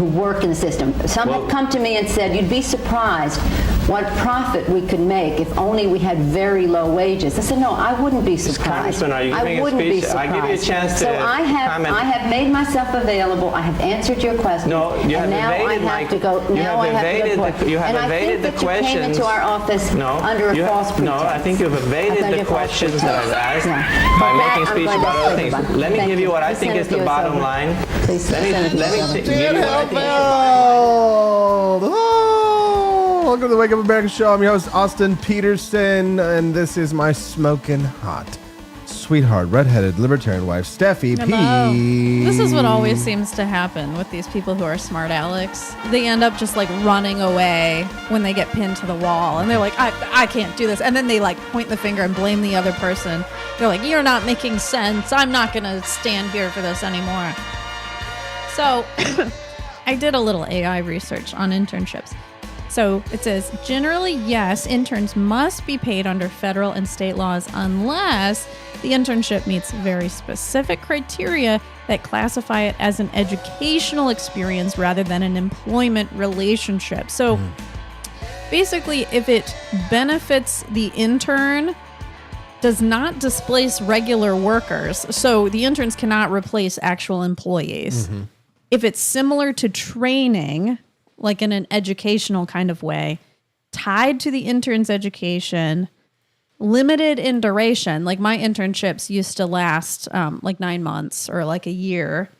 work in the system. Some have come to me and said, you'd be surprised what profit we could make if only we had very low wages. I said, no, I wouldn't be surprised. Congressman, are you giving I wouldn't a speech? be surprised. I'll give you a chance to comment. I have made myself available. I have answered your questions. No, you have and now evaded I have to go. Now I have to go. You have evaded the questions. You came into our office under a false pretense. No, I think you've evaded the questions that I've asked by making speech about other things. Let me give you what I think is the bottom line. Let me give you what I think is the bottom line. Welcome to the Wake Up America Show. I'm your host, Austin Petersen, and this is my smoking hot, sweetheart, redheaded libertarian wife, Steffi P. This is what always seems to happen with these people who are smart Alex. They end up just like running away when they get pinned to the wall, and they're like, I can't do this. And then they like point the finger and blame the other person. They're like, you're not making sense. I'm not going to stand here for this anymore. So I did a little AI research on internships. So it says, generally, yes, interns must be paid under federal and state laws unless the internship meets very specific criteria that classify it as an educational experience rather than an employment relationship. So basically, if it benefits the intern, does not displace regular workers. So the interns cannot replace actual employees. If it's similar to training, like in an educational kind of way, tied to the intern's education, limited in duration. Like my internships used to last like 9 months or like a year.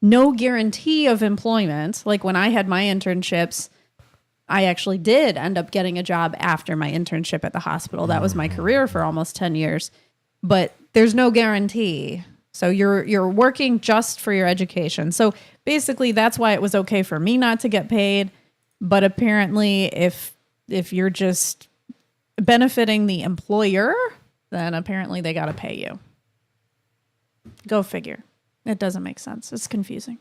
No guarantee of employment. Like when I had my internships, I actually did end up getting a job after my internship at the hospital. That was my career for almost 10 years. But there's no guarantee. So you're working just for your education. So basically that's why it was okay for me not to get paid. But apparently if you're just benefiting the employer, then apparently they got to pay you. Go figure. It doesn't make sense. It's confusing.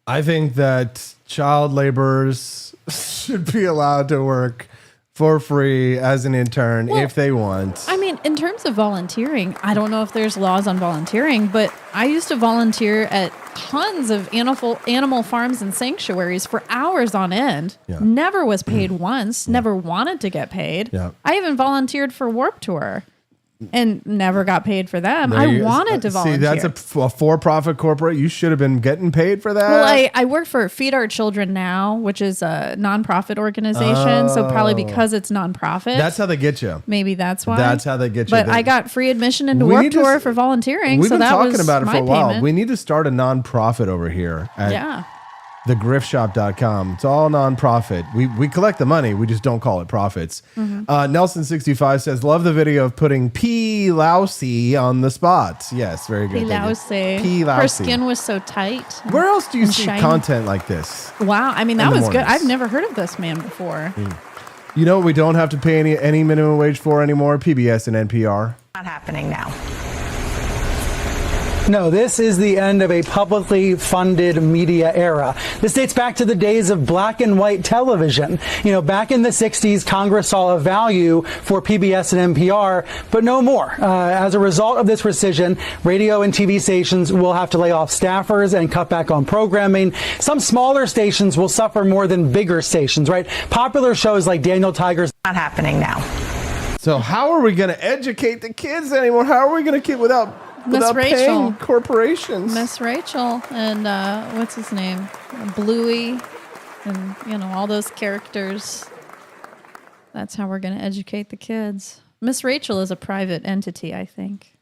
I think that child laborers should be allowed to work for free as an intern if they want. I mean, in terms of volunteering, I don't know if there's laws on volunteering, but I used to volunteer at tons of animal farms and sanctuaries for hours on end. Yeah. Never was paid once, never wanted to get paid. Yeah. I even volunteered for Warped Tour and never got paid for them. I wanted to volunteer. See, that's a for-profit corporate. You should have been getting paid for that. Well, I work for Feed Our Children Now, which is a nonprofit organization. So probably because it's nonprofit. That's how they get you. Maybe that's why. That's how they get you. But I got free admission into Warped Tour for volunteering. We've so been that talking was about it for a while. payment. We need to start a nonprofit over here at thegriftshop.com. It's all nonprofit. We collect the money. We just don't call it profits. Nelson65 says, love the video of putting P. Lousy on the spot. Yes, very good. P. Lousy. P. Lousy. Her skin was so tight. Where else do you see shiny. content like this? Wow. I mean, that was good. I've never heard of this man before. You know what we don't have to pay any minimum wage for anymore? PBS and NPR. Not happening now. No, this is the end of a publicly funded media era. This dates back to the days of black and white television. You know, back in the 60s, Congress saw a value for PBS and NPR, but no more. As a result of this rescission, radio and TV stations will have to lay off staffers and cut back on programming. Some smaller stations will suffer more than bigger stations, right? Popular shows like Daniel Tiger's Not happening now. So how are we going to educate the kids anymore? How are we going to keep without paying corporations? Miss Rachel and what's his name? Bluey and all those characters. That's how we're going to educate the kids. Miss Rachel is a private entity, I think.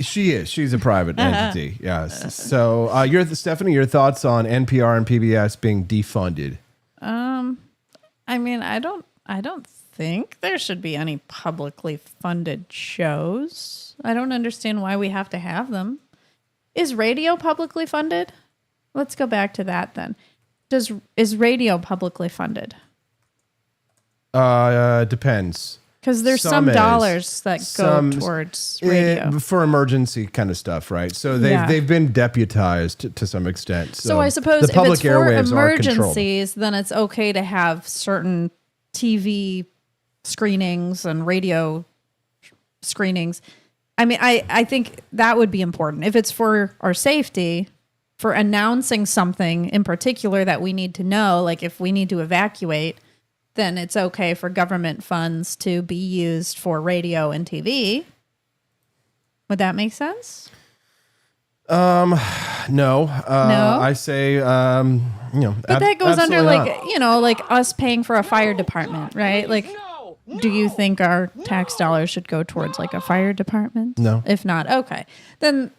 She is. She's a private entity. Yes. So, Stephanie, your thoughts on NPR and PBS being defunded? I mean, I don't think there should be any publicly funded shows. I don't understand why we have to have them. Is radio publicly funded? Let's go back to that then. Is radio publicly funded? Depends. Because there's some dollars that go towards radio. For emergency kind of stuff, right? So they've been deputized to some extent. So I suppose if it's for emergencies, then it's okay to have certain TV screenings and radio screenings. I mean, I think that would be important. If it's for our safety, for announcing something in particular that we need to know, like if we need to evacuate, then it's okay for government funds to be used for radio and TV. Would that make sense? No. No? I say, But that goes under like us paying for a fire department, right? Like, do you think our tax dollars should go towards like a fire department? No. If not, okay. Then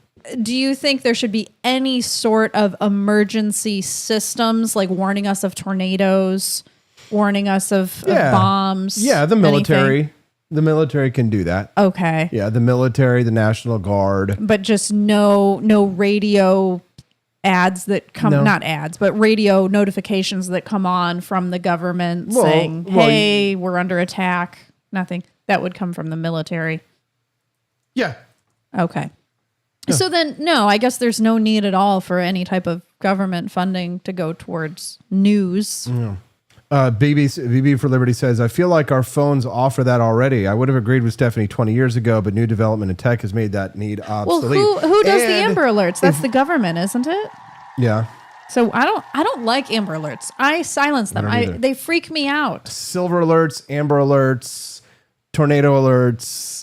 do you think there should be any sort of emergency systems like warning us of tornadoes? Warning us of bombs. Yeah, the military. Anything? The military can do that. Okay. Yeah, the military, the National Guard. But just no radio ads that come, not ads, but radio notifications that come on from the government saying, hey, we're under attack. Nothing. That would come from the military. Yeah. Okay. Yeah. So then, no, I guess there's no need at all for any type of government funding to go towards news. Yeah. BB for Liberty says, I feel like our phones offer that already. I would have agreed with Stephanie 20 years ago, but new development in tech has made that need obsolete. Well, who does the Amber Alerts? That's the government, isn't it? Yeah. So I don't like Amber Alerts. I silence them. They freak me out. Silver alerts, Amber alerts, tornado alerts.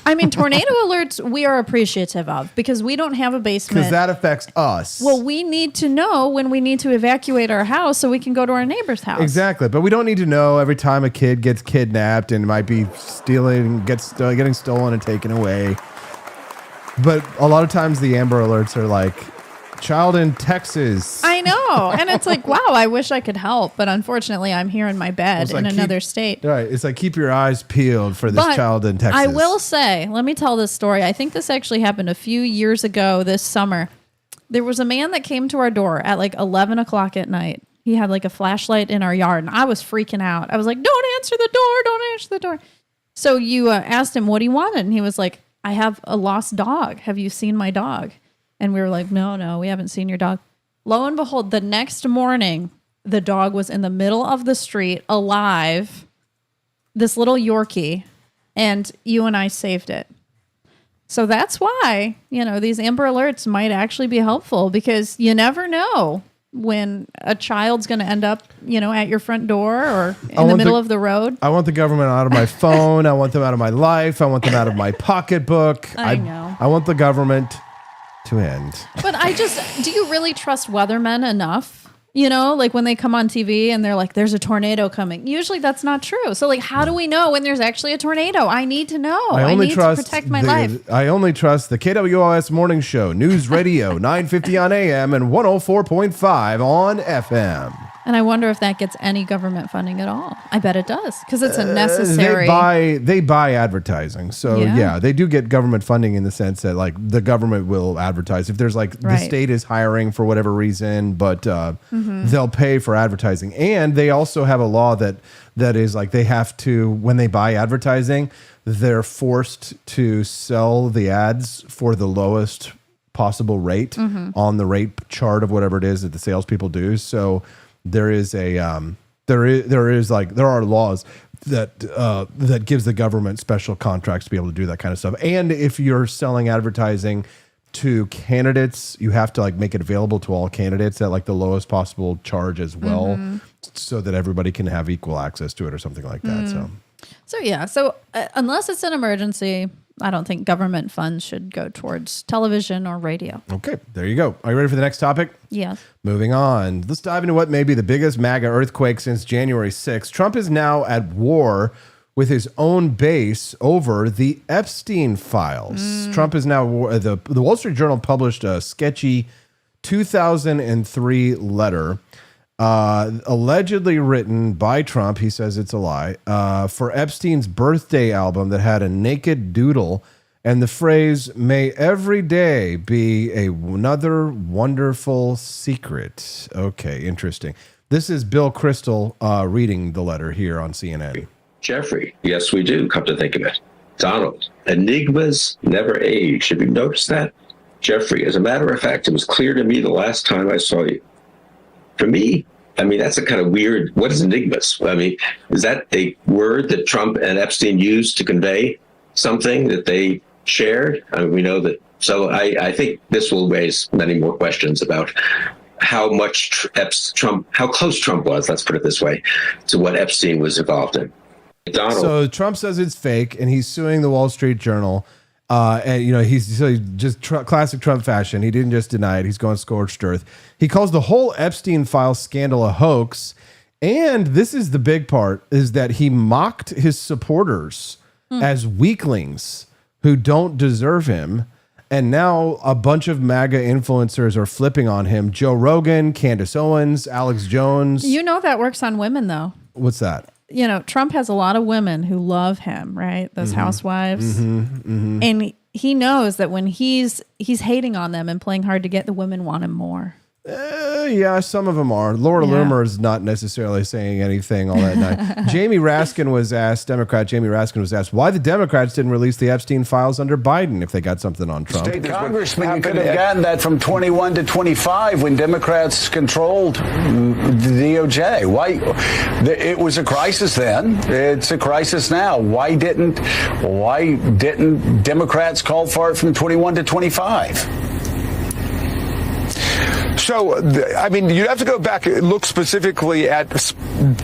I mean, tornado alerts we are appreciative of because we don't have a basement. Because that affects us. Well, we need to know when we need to evacuate our house so we can go to our neighbor's house. Exactly. But we don't need to know every time a kid gets kidnapped and might be getting stolen and taken away. But a lot of times the Amber Alerts are like, child in Texas. I know. And it's like, wow, I wish I could help. But unfortunately, I'm here in my bed in another state. Right. It's like, keep your eyes peeled for this child in Texas. I will say, let me tell this story. I think this actually happened a few years ago this summer. There was a man that came to our door at like 11 o'clock at night. He had like a flashlight in our yard. And I was freaking out. I was like, don't answer the door. Don't answer the door. So you asked him what he wanted. And he was like, I have a lost dog. Have you seen my dog? And we were like, no, we haven't seen your dog. Lo and behold, the next morning, the dog was in the middle of the street, alive, this little Yorkie, and you and I saved it. So that's why, these Amber Alerts might actually be helpful because you never know when a child's going to end up, at your front door or in the middle of the road. I want the government out of my phone. I want them out of my life. I want them out of my pocketbook. I know. I want the government to end. But do you really trust weathermen enough? Like when they come on TV and they're like, there's a tornado coming. Usually that's not true. So like, how do we know when there's actually a tornado? I need to know. I need to protect my life. I only trust the KWOS Morning Show, News Radio, 950 on AM and 104.5 on FM. And I wonder if that gets any government funding at all. I bet it does because it's a necessary. They buy advertising. So yeah, they do get government funding in the sense that like the government will advertise. If there's like the state is hiring for whatever reason, but they'll pay for advertising. And they also have a law that is like they have to, when they buy advertising, they're forced to sell the ads for the lowest possible rate on the rate chart of whatever it is that the salespeople do. So there is there are laws that gives the government special contracts to be able to do that kind of stuff. And if you're selling advertising to candidates, you have to like make it available to all candidates at like the lowest possible charge as well, so that everybody can have equal access to it or something like that. So unless it's an emergency, I don't think government funds should go towards television or radio. Okay, there you go. Are you ready for the next topic? Yes. Moving on. Let's dive into what may be the biggest MAGA earthquake since January 6th. Trump is now at war with his own base over the Epstein files. Trump is now, the Wall Street Journal published a sketchy 2003 letter allegedly written by Trump, he says it's a lie, for Epstein's birthday album that had a naked doodle and the phrase, "May every day be another wonderful secret." Okay, interesting. This is Bill Kristol reading the letter here on CNN. Jeffrey, yes, we do, come to think of it. Donald, enigmas never age. Have you noticed that? Jeffrey, as a matter of fact, it was clear to me the last time I saw you. For me, I mean, that's a kind of weird, what is enigmas? I mean, is that a word that Trump and Epstein used to convey something that they shared? I mean, we know that. So I think this will raise many more questions about how much how close Trump was, let's put it this way, to what Epstein was involved in. Donald. So Trump says it's fake, and he's suing the Wall Street Journal. And he's just classic Trump fashion. He didn't just deny it; he's going scorched earth. He calls the whole Epstein file scandal a hoax, and this is the big part: is that he mocked his supporters as weaklings who don't deserve him. And now a bunch of MAGA influencers are flipping on him: Joe Rogan, Candace Owens, Alex Jones. You know that works on women, though. What's that? Trump has a lot of women who love him, right? Those housewives. And he knows that when he's hating on them and playing hard to get, the women want him more. Yeah, some of them are. Laura Loomer is not necessarily saying anything all that night. Democrat Jamie Raskin was asked why the Democrats didn't release the Epstein files under Biden if they got something on Trump. Congressman, you could have gotten that from 21 to 25 when Democrats controlled the DOJ. Why? It was a crisis then. It's a crisis now. Why didn't Democrats call for it from 21 to 25? So, I mean, you have to go back and look specifically at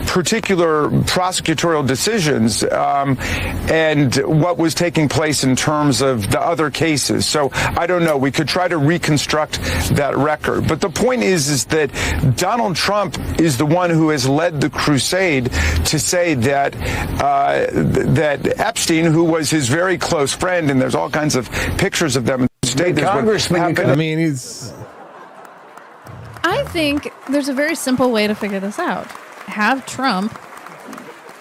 particular prosecutorial decisions and what was taking place in terms of the other cases. So, I don't know. We could try to reconstruct that record. But the point is that Donald Trump is the one who has led the crusade to say that that Epstein, who was his very close friend, and there's all kinds of pictures of them. I think there's a very simple way to figure this out. Have Trump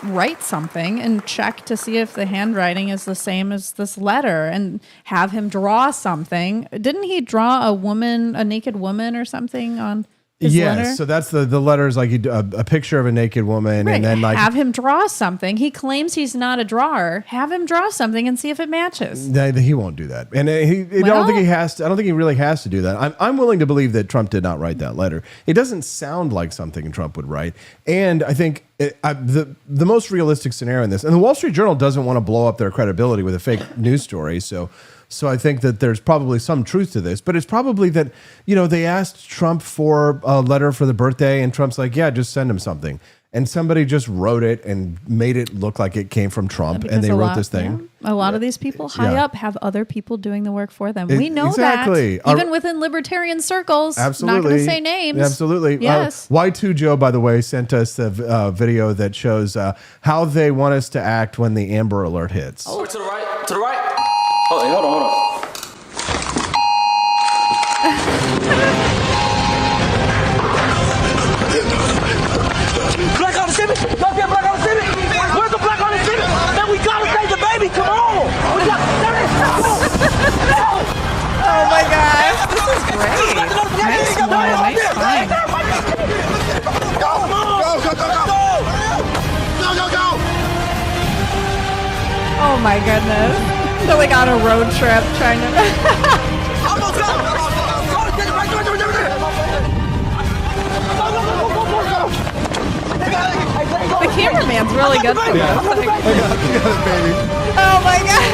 write something and check to see if the handwriting is the same as this letter, and have him draw something. Didn't he draw a naked woman or something on his letter? So that's the letter is like a picture of a naked woman, and then have him draw something. He claims he's not a drawer. Have him draw something and see if it matches. He won't do that, and I don't think he has to. I don't think he really has to do that. I'm willing to believe that Trump did not write that letter. It doesn't sound like something Trump would write, and I think the most realistic scenario in this, and the Wall Street Journal doesn't want to blow up their credibility with a fake news story, So I think that there's probably some truth to this, but it's probably that, they asked Trump for a letter for the birthday, and Trump's like, yeah, just send him something. And somebody just wrote it and made it look like it came from Trump, and they wrote this thing. Yeah. A lot of these people high up have other people doing the work for them. We know exactly. that. Even within libertarian circles. Absolutely. Not going to say names. Absolutely. Yes. Y2 Joe, by the way, sent us a video that shows how they want us to act when the Amber Alert hits. Over to the right. To the right. Oh, hold on. Black on the civic! Y'all get black on the civic! Where's the black on the civic? Man, we gotta save the baby! Come on! Oh my gosh, this is great. Nice one, nice find. Go! Oh my goodness. They're like on a road trip trying to... The cameraman's really good for this. I got it, baby. Oh my god!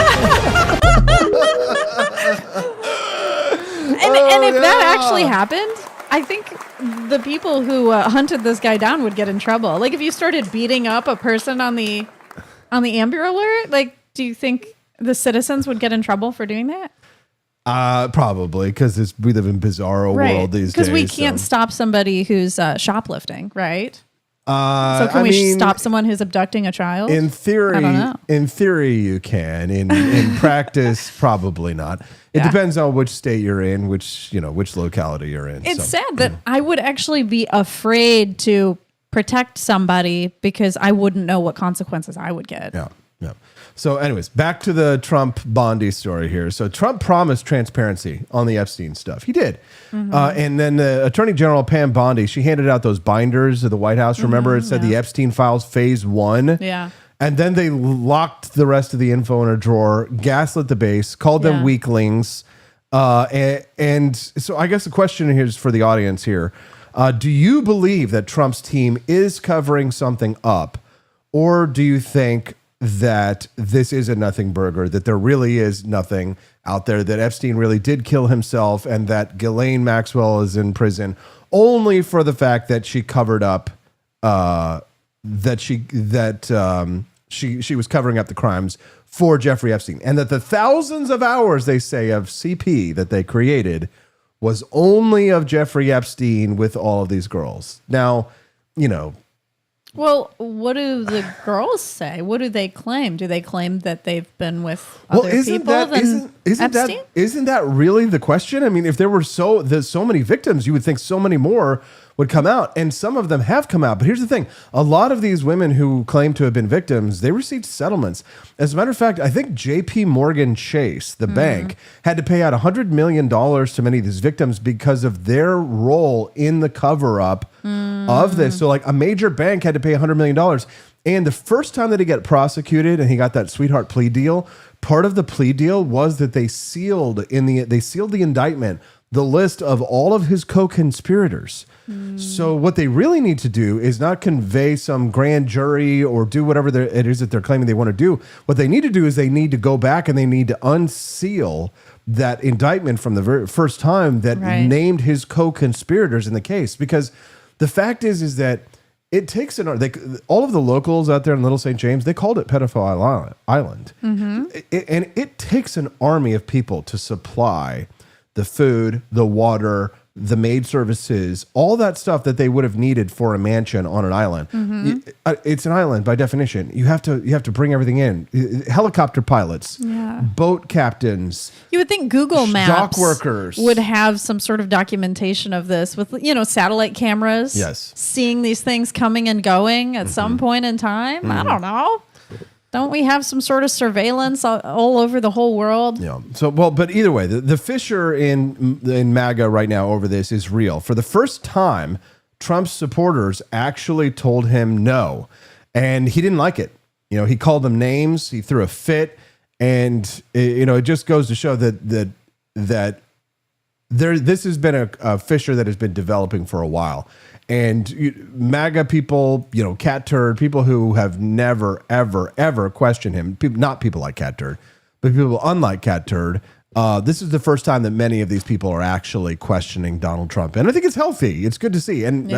and if that actually happened, I think the people who hunted this guy down would get in trouble. Like if you started beating up a person on the Amber Alert, like do you think The citizens would get in trouble for doing that? Probably, because we live in bizarro world these days. Because we can't stop somebody who's shoplifting, right? So can I we mean, stop someone who's abducting a child? In theory, I don't know. in theory you can. In practice, probably not. It depends on which state you're in, which locality you're in. It's sad that I would actually be afraid to protect somebody because I wouldn't know what consequences I would get. Yeah. So anyways, back to the Trump Bondi story here. So Trump promised transparency on the Epstein stuff. He did. And then the Attorney General Pam Bondi, she handed out those binders of the White House. Remember, it said the Epstein files phase 1. Yeah. And then they locked the rest of the info in a drawer, gaslit the base, called them weaklings. And so I guess the question here is for the audience here. Do you believe that Trump's team is covering something up? Or do you think that this is a nothing burger, that there really is nothing out there, that Epstein really did kill himself, and that Ghislaine Maxwell is in prison only for the fact that she covered up, she was covering up the crimes for Jeffrey Epstein, and that the thousands of hours, they say, of CP that they created was only of Jeffrey Epstein with all of these girls. Now, Well, what do the girls say? What do they claim? Do they claim that they've been with other people than Epstein? Isn't that really the question? I mean, if there were so many victims, you would think so many more would come out, and some of them have come out. But here's the thing. A lot of these women who claim to have been victims, they received settlements. As a matter of fact, I think JP Morgan Chase, the bank, had to pay out $100 million to many of these victims because of their role in the cover-up of this. So like a major bank had to pay $100 million. And the first time that he got prosecuted and he got that sweetheart plea deal, part of the plea deal was that they sealed the indictment, the list of all of his co-conspirators. So what they really need to do is not convey some grand jury or do whatever it is that they're claiming they want to do. What they need to do is they need to go back and they need to unseal that indictment from the very first time that named his co-conspirators in the case. Because the fact is that it takes all of the locals out there in Little St. James, they called it Pedophile Island. And it takes an army of people to supply the food, the water, the maid services, all that stuff that they would have needed for a mansion on an island. It's an island by definition. You have to bring everything in. Helicopter pilots, boat captains. You would think Google Maps dock workers would have some sort of documentation of this with, satellite cameras. Yes. Seeing these things coming and going at some point in time. I don't know. Don't we have some sort of surveillance all over the whole world? Yeah. So, but either way, the fissure in MAGA right now over this is real. For the first time, Trump's supporters actually told him no, and he didn't like it. He called them names. He threw a fit, and it just goes to show that this has been a fissure that has been developing for a while. And MAGA people, Cat Turd, people who have never, ever, ever questioned him, not people like Cat Turd, but people unlike Cat Turd, this is the first time that many of these people are actually questioning Donald Trump. And I think it's healthy. It's good to see. And,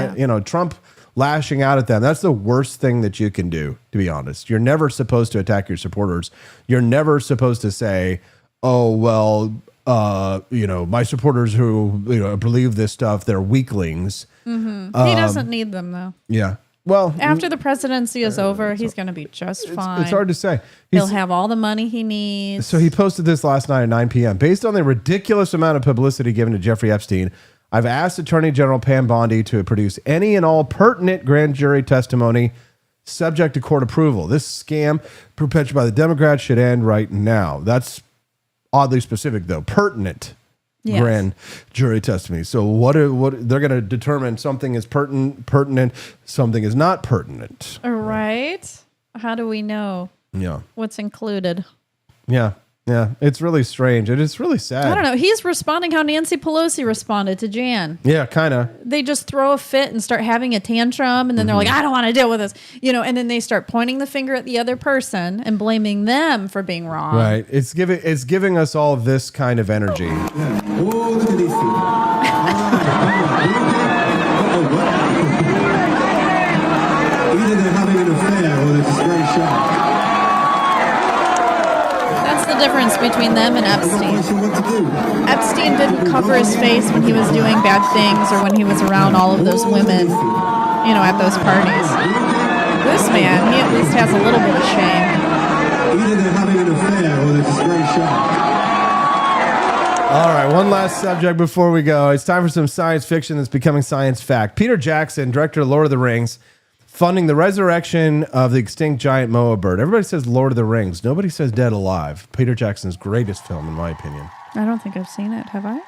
Trump lashing out at them, that's the worst thing that you can do, to be honest. You're never supposed to attack your supporters. You're never supposed to say, oh, well, my supporters who believe this stuff, they're weaklings. He doesn't need them, though. Yeah. Well, after the presidency is over, he's going to be just fine. It's hard to say. He'll have all the money he needs. So he posted this last night at 9 p.m. Based on the ridiculous amount of publicity given to Jeffrey Epstein, I've asked Attorney General Pam Bondi to produce any and all pertinent grand jury testimony subject to court approval. This scam perpetuated by the Democrats should end right now. That's oddly specific, though. Pertinent grand jury testimony. So what they're going to determine something is pertinent, something is not pertinent. Right? How do we know? Yeah. What's included? Yeah. It's really strange. And it's really sad. I don't know. He's responding how Nancy Pelosi responded to Jan. Yeah, kind of. They just throw a fit and start having a tantrum, and then they're like, I don't want to deal with this. And then they start pointing the finger at the other person and blaming them for being wrong. Right. It's giving us all this kind of energy. Oh, look at these people. Either they're having an affair or there's a great shot. That's the difference between them and Epstein. Epstein didn't cover his face when he was doing bad things or when he was around all of those women, at those parties. This man, he at least has a little bit of shame. Either they're having an affair or they're just very shy. All right, one last subject before we go. It's time for some science fiction that's becoming science fact. Peter Jackson, director of Lord of the Rings, funding the resurrection of the extinct giant Moa bird. Everybody says Lord of the Rings. Nobody says Dead Alive. Peter Jackson's greatest film, in my opinion. I don't think I've seen it. Have I?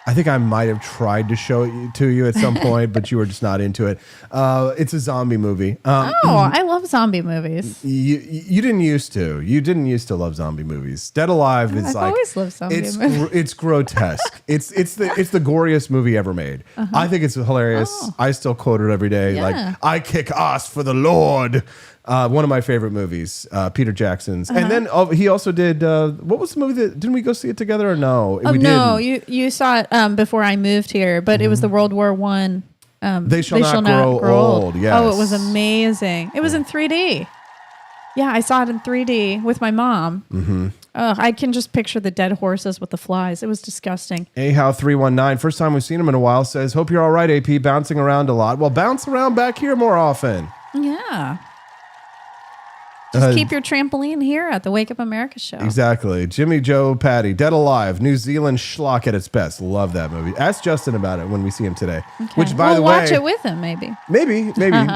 I think I might have tried to show it to you at some point, but you were just not into it. It's a zombie movie. I love zombie movies. You didn't used to. You didn't used to love zombie movies. Dead Alive is I've like always loved zombie movies. It's grotesque. it's the goriest movie ever made. I think it's hilarious. I still quote it every day. Yeah. Like, I kick ass for the Lord. One of my favorite movies, Peter Jackson's. And then he also did, what was the movie that, didn't we go see it together or no? No, you saw it before I moved here, but it was the World War I. They Shall Not Grow Old, yes. Oh, it was amazing. It was in 3D. Yeah, I saw it in 3D with my mom. Mm-hmm. I can just picture the dead horses with the flies. It was disgusting. Ahow319, first time we've seen him in a while, says, hope you're all right, AP, bouncing around a lot. Well, bounce around back here more often. Yeah. Just keep your trampoline here at the Wake Up America show. Exactly. Jimmy Joe Patty, Dead Alive, New Zealand schlock at its best. Love that movie. Ask Justin about it when we see him today. Okay. Which, by the way, watch it with him, maybe. Maybe.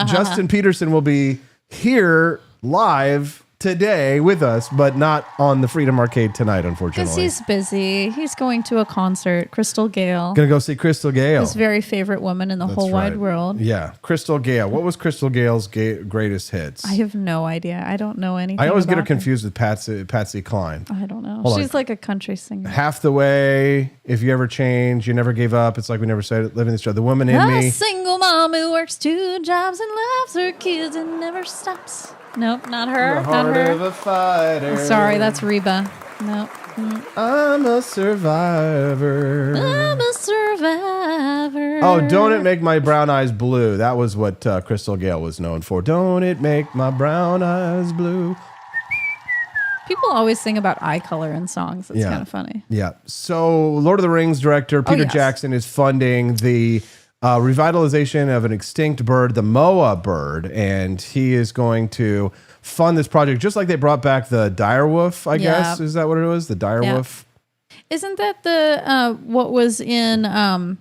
Justin Petersen will be here live today with us, but not on the Freedom Arcade tonight, unfortunately. Because he's busy. He's going to a concert. Crystal Gale. Gonna go see Crystal Gale. His very favorite woman in the whole wide world. Yeah, Crystal Gale. What was Crystal Gale's greatest hits? I have no idea. I don't know anything. I always get her about confused with Patsy Cline. I don't know. Hold She's on. like a country singer. Half the Way, If You Ever Change, You Never Gave Up, It's Like We Never Said It, Living This Joy, The Woman in A Me. single mom who works 2 jobs and loves her kids and never stops. Nope, not her. The Not Heart her. of a Fighter. Sorry, that's Reba. Nope. I'm a survivor. I'm a survivor. Oh, Don't It Make My Brown Eyes Blue. That was what Crystal Gale was known for. Don't it make my brown eyes blue. People always sing about eye color in songs. It's kind of funny. Yeah. So Lord of the Rings director Peter Jackson is funding the revitalization of an extinct bird, the Moa bird, and he is going to fund this project just like they brought back the direwolf, I guess. Is that what it was? The direwolf? Isn't that the what was in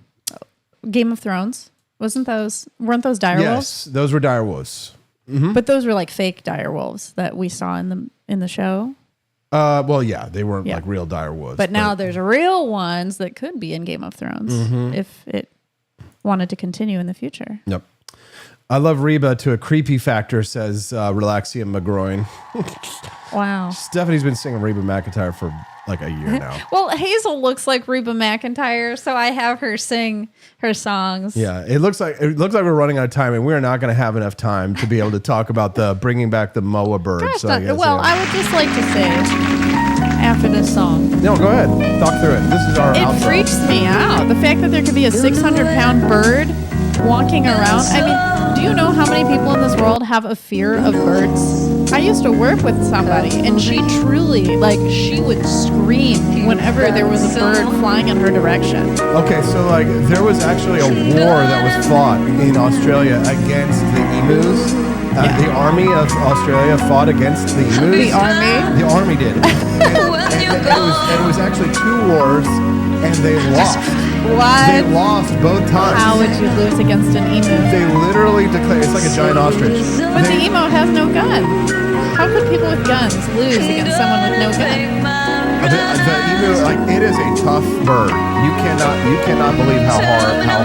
Game of Thrones? Weren't those direwolves? Yes, those were direwolves. Mm-hmm. But those were like fake direwolves that we saw in the show. Well, yeah, they weren't like real direwolves. But now there's real ones that could be in Game of Thrones if it wanted to continue in the future. Yep. I love Reba to a creepy factor, says Relaxia McGroin. Wow. Stephanie's been singing Reba McEntire for like a year now. Well, Hazel looks like Reba McEntire, so I have her sing her songs. Yeah, it looks like we're running out of time, and we're not going to have enough time to be able to talk about the bringing back the Moa bird. Gosh, So I guess, I would just like to say after this song. No, go ahead. Talk through it. This is our outro. It freaks me out. The fact that there could be a 600-pound bird walking around. I mean, do you know how many people in this world have a fear of birds? I used to work with somebody, and she truly, she would scream whenever there was a bird flying in her direction. Okay, so there was actually a war that was fought in Australia against the emus. The army of Australia fought against the emus. The army? The army did. and it was actually 2 wars, and they lost. What? They lost both times. How would you lose against an emu? They literally declared, it's like a giant ostrich. But the emu has no gun. How could people with guns lose against someone with no gun? The emu, it is a tough bird. You cannot believe how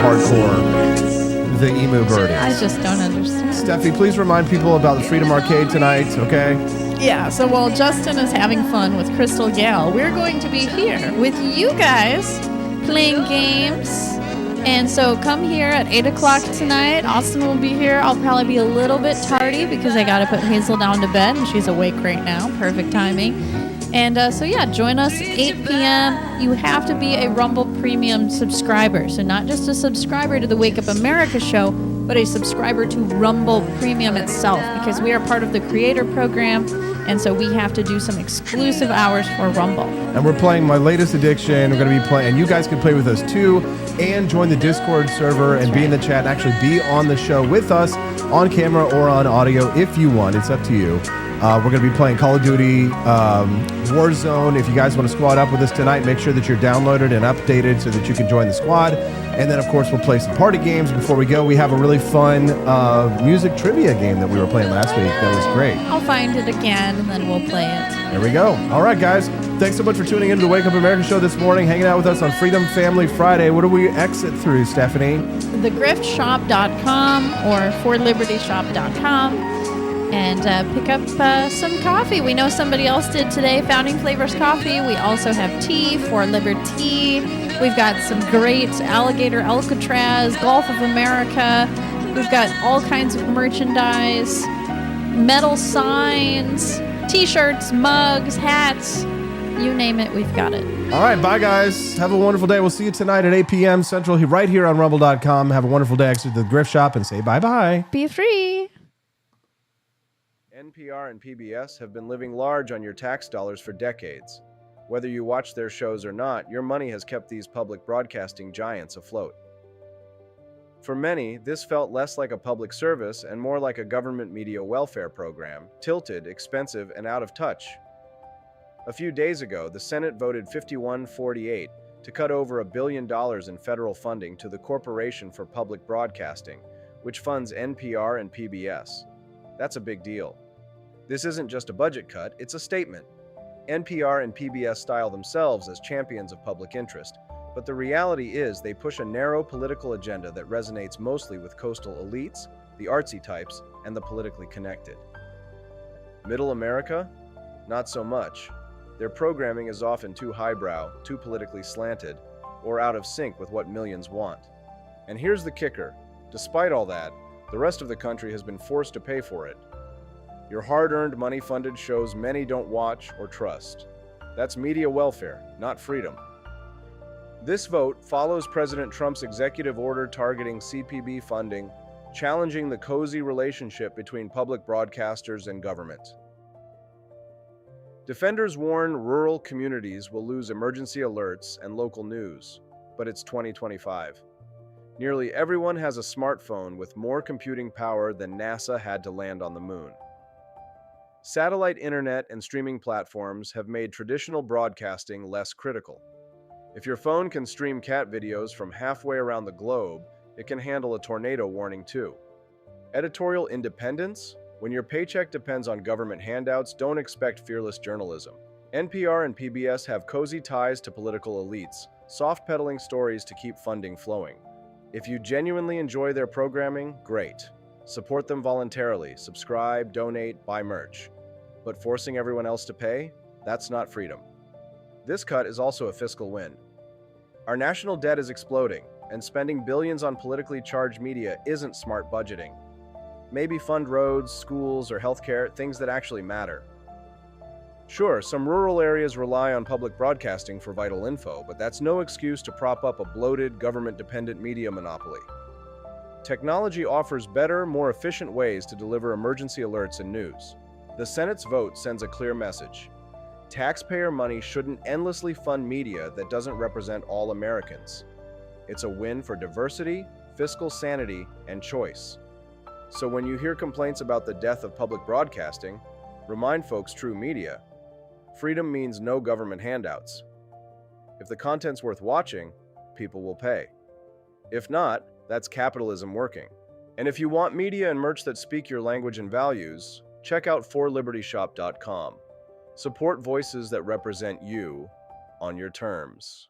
hardcore the emu bird is. I just don't understand. Steffi, please remind people about the Freedom Arcade tonight, okay? Yeah, so while Justin is having fun with Crystal Gale, we're going to be here with you guys playing games. And so come here at 8 o'clock tonight. Austin will be here. I'll probably be a little bit tardy because I got to put Hazel down to bed, and she's awake right now. Perfect timing. And join us 8 p.m. You have to be a Rumble Premium subscriber. So not just a subscriber to the Wake Up America show, but a subscriber to Rumble Premium itself, because we are part of the creator program. And so we have to do some exclusive hours for Rumble. And we're playing My Latest Addiction. We're going to be playing, and you guys can play with us too, and join the Discord server and be in the chat and actually be on the show with us on camera or on audio if you want. It's up to you. We're going to be playing Call of Duty, Warzone. If you guys want to squad up with us tonight, make sure that you're downloaded and updated so that you can join the squad. And then, of course, we'll play some party games. Before we go, we have a really fun music trivia game that we were playing last week. That was great. I'll find it again, and then we'll play it. There we go. All right, guys. Thanks so much for tuning into the Wake Up America show this morning, hanging out with us on Freedom Family Friday. What do we exit through, Stephanie? thegriftshop.com or forlibertyshop.com. And pick up some coffee. We know somebody else did today, Founding Flavors Coffee. We also have tea, For Liberty. We've got some great alligator Alcatraz, Gulf of America. We've got all kinds of merchandise, metal signs, t-shirts, mugs, hats. You name it, we've got it. All right, bye, guys. Have a wonderful day. We'll see you tonight at 8 p.m. Central right here on rumble.com. Have a wonderful day. Exit to the Grift Shop and say bye-bye. Be free. NPR and PBS have been living large on your tax dollars for decades. Whether you watch their shows or not, your money has kept these public broadcasting giants afloat. For many, this felt less like a public service and more like a government media welfare program, tilted, expensive, and out of touch. A few days ago, the Senate voted 51-48 to cut over $1 billion in federal funding to the Corporation for Public Broadcasting, which funds NPR and PBS. That's a big deal. This isn't just a budget cut, it's a statement. NPR and PBS style themselves as champions of public interest, but the reality is they push a narrow political agenda that resonates mostly with coastal elites, the artsy types, and the politically connected. Middle America? Not so much. Their programming is often too highbrow, too politically slanted, or out of sync with what millions want. And here's the kicker. Despite all that, the rest of the country has been forced to pay for it. Your hard-earned, money-funded shows many don't watch or trust. That's media welfare, not freedom. This vote follows President Trump's executive order targeting CPB funding, challenging the cozy relationship between public broadcasters and government. Defenders warn rural communities will lose emergency alerts and local news, but it's 2025. Nearly everyone has a smartphone with more computing power than NASA had to land on the moon. Satellite internet and streaming platforms have made traditional broadcasting less critical. If your phone can stream cat videos from halfway around the globe, it can handle a tornado warning too. Editorial independence? When your paycheck depends on government handouts, don't expect fearless journalism. NPR and PBS have cozy ties to political elites, soft-pedaling stories to keep funding flowing. If you genuinely enjoy their programming, great. Support them voluntarily, subscribe, donate, buy merch. But forcing everyone else to pay? That's not freedom. This cut is also a fiscal win. Our national debt is exploding, and spending billions on politically charged media isn't smart budgeting. Maybe fund roads, schools, or healthcare, things that actually matter. Sure, some rural areas rely on public broadcasting for vital info, but that's no excuse to prop up a bloated, government-dependent media monopoly. Technology offers better, more efficient ways to deliver emergency alerts and news. The Senate's vote sends a clear message. Taxpayer money shouldn't endlessly fund media that doesn't represent all Americans. It's a win for diversity, fiscal sanity, and choice. So when you hear complaints about the death of public broadcasting, remind folks true media. Freedom means no government handouts. If the content's worth watching, people will pay. If not, that's capitalism working. And if you want media and merch that speak your language and values, check out forlibertyshop.com. Support voices that represent you on your terms.